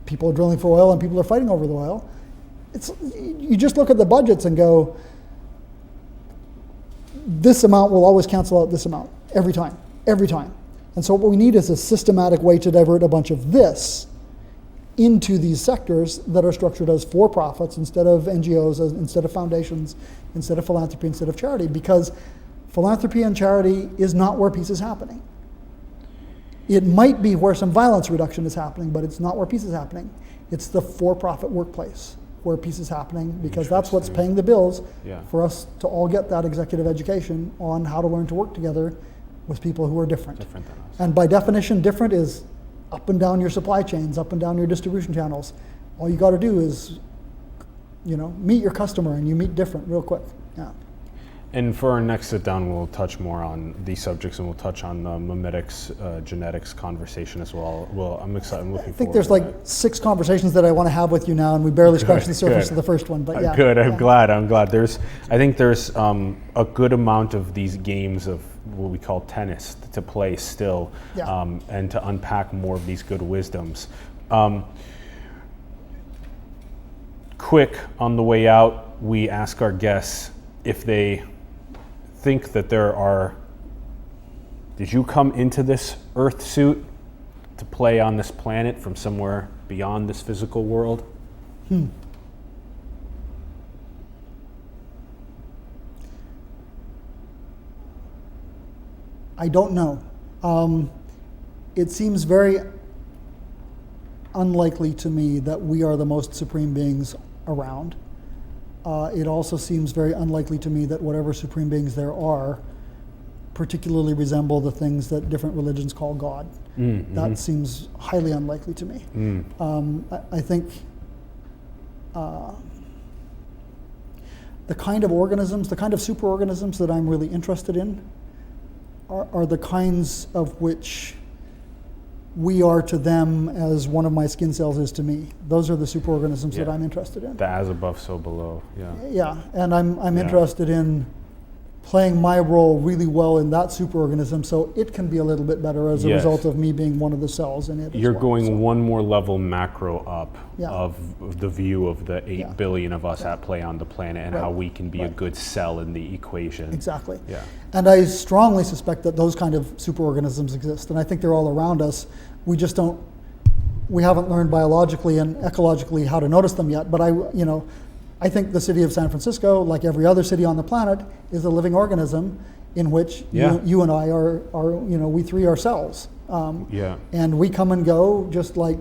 people are drilling for oil and people are fighting over the oil. You just look at the budgets and go, this amount will always cancel out this amount every time. And so what we need is a systematic way to divert a bunch of this into these sectors that are structured as for-profits instead of NGOs, instead of foundations, instead of philanthropy, instead of charity, because philanthropy and charity is not where peace is happening. It might be where some violence reduction is happening, but it's not where peace is happening. It's the for-profit workplace where peace is happening, because that's what's paying the bills for us to all get that executive education on how to learn to work together with people who are different than us. And by definition, different is up and down your supply chains, up and down your distribution channels. All you got to do is, meet your customer, and you meet different real quick. Yeah. And for our next sit down, we'll touch more on these subjects, and we'll touch on the mimetics, genetics conversation as well. Well, I'm excited. I'm looking forward. I think there's to like that. 6 conversations that I want to have with you now, and we barely scratched the surface of the first one. But yeah. Good. I'm glad. I think there's a good amount of these games of what we call tennis to play still, and to unpack more of these good wisdoms. Quick on the way out, we ask our guests if they think that did you come into this Earth suit to play on this planet from somewhere beyond this physical world? I don't know. It seems very unlikely to me that we are the most supreme beings around. It also seems very unlikely to me that whatever supreme beings there are particularly resemble the things that different religions call God. That seems highly unlikely to me. I think the kind of organisms, the kind of superorganisms that I'm really interested in are the kinds of which we are to them as one of my skin cells is to me. Those are the superorganisms that I'm interested in. The as above, so below. Yeah. Yeah, and I'm interested in playing my role really well in that superorganism, so it can be a little bit better as a result of me being one of the cells in it. You're going one more level macro up of the view of the 8 billion of us at play on the planet, and how we can be a good cell in the equation. Exactly. Yeah. And I strongly suspect that those kind of superorganisms exist, and I think they're all around us. We haven't learned biologically and ecologically how to notice them yet, but I think the city of San Francisco, like every other city on the planet, is a living organism in which you and I are we three are cells. And we come and go just like,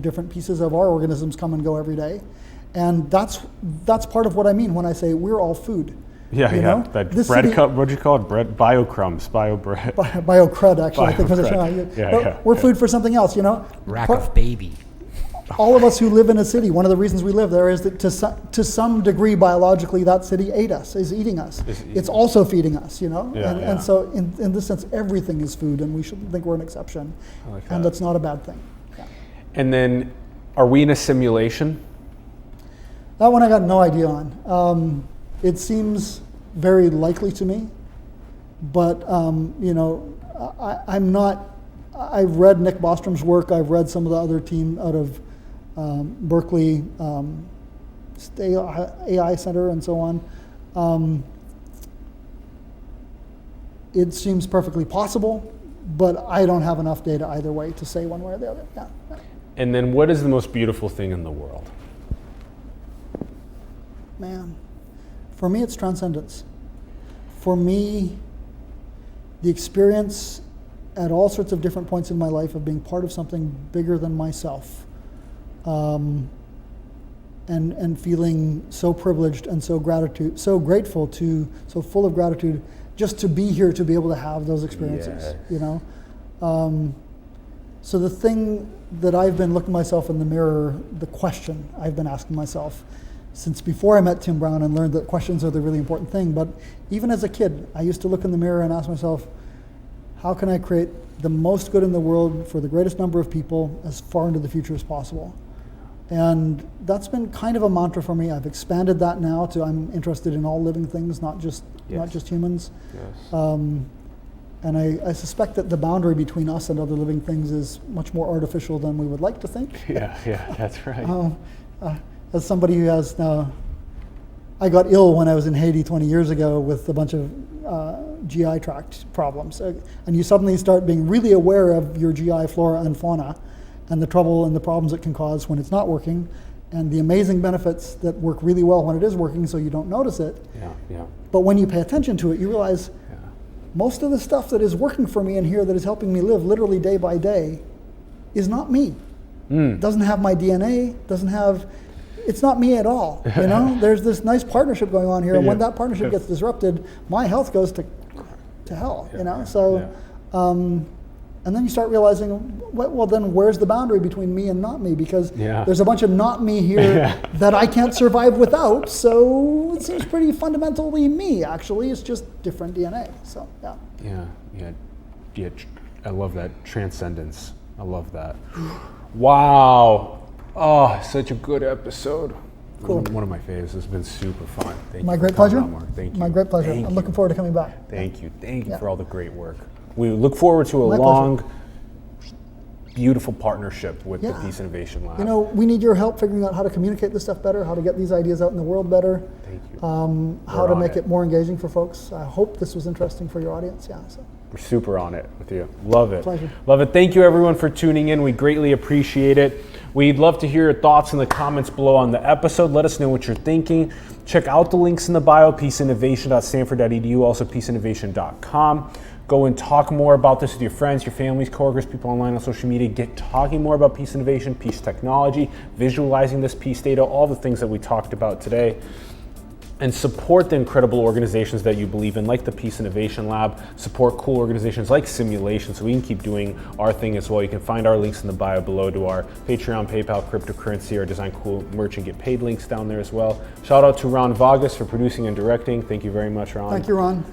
different pieces of our organisms come and go every day. And that's part of what I mean when I say we're all food. That bread cup, what do you call it? Bread, biocrumbs, biobread. Biocrud, actually, I think was the We're food for something else, Rack of baby. All of us who live in a city, one of the reasons we live there is that to some degree biologically that city is eating us. It's also feeding us, and so in this sense everything is food, and we shouldn't think we're an exception. And that's not a bad thing. And then, are we in a simulation? That one I got no idea on. It seems very likely to me, but I'm not. I've read Nick Bostrom's work. I've read some of the other team out of Berkeley AI Center and so on. It seems perfectly possible, but I don't have enough data either way to say one way or the other. Yeah. And then what is the most beautiful thing in the world? Man, for me it's transcendence. For me, the experience at all sorts of different points in my life of being part of something bigger than myself, and feeling so privileged and so grateful so full of gratitude just to be here, to be able to have those experiences. So the thing that I've been looking myself in the mirror, the question I've been asking myself since before I met Tim Brown and learned that questions are the really important thing, but even as a kid, I used to look in the mirror and ask myself, how can I create the most good in the world for the greatest number of people as far into the future as possible? And that's been kind of a mantra for me. I've expanded that now to I'm interested in all living things, not just humans. And I suspect that the boundary between us and other living things is much more artificial than we would like to think. That's right. As somebody who has now, I got ill when I was in Haiti 20 years ago with a bunch of GI tract problems. And you suddenly start being really aware of your GI flora and fauna and the trouble and the problems it can cause when it's not working, and the amazing benefits that work really well when it is working so you don't notice it. But when you pay attention to it, you realize most of the stuff that is working for me in here that is helping me live literally day by day is not me. Doesn't have my DNA, it's not me at all. There's this nice partnership going on here, and when that partnership gets disrupted, my health goes to hell. So And then you start realizing, well, then where's the boundary between me and not me? Because there's a bunch of not me here that I can't survive without. So it seems pretty fundamentally me, actually. It's just different DNA. So, Yeah. I love that transcendence. I love that. Wow. Oh, such a good episode. Cool. One of my faves. It's been super fun. Thank My you great for coming pleasure. on, Mark. Thank you. My great pleasure. Thank I'm you. looking forward to coming back. Thank you. Thank you for all the great work. We look forward to a My long, pleasure. beautiful partnership with the Yeah. Peace Innovation Lab. You know, we need your help figuring out how to communicate this stuff better, how to get these ideas out in the world better, Thank you. how to make it more engaging for folks. I hope this was interesting for your audience. Yeah. So. We're super on it with you. Love it. Pleasure. Love it. Thank you everyone for tuning in. We greatly appreciate it. We'd love to hear your thoughts in the comments below on the episode. Let us know what you're thinking. Check out the links in the bio, peaceinnovation.stanford.edu, also peaceinnovation.com. Go and talk more about this with your friends, your families, coworkers, people online on social media. Get talking more about peace innovation, peace technology, visualizing this peace data, all the things that we talked about today. And support the incredible organizations that you believe in, like the Peace Innovation Lab. Support cool organizations like Simulation so we can keep doing our thing as well. You can find our links in the bio below to our Patreon, PayPal, cryptocurrency, our Design Cool merch and get paid links down there as well. Shout out to Ron Vargas for producing and directing. Thank you very much, Ron. Thank you, Ron.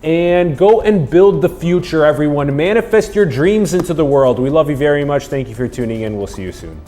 And go and build the future, everyone. Manifest your dreams into the world. We love you very much. Thank you for tuning in. We'll see you soon.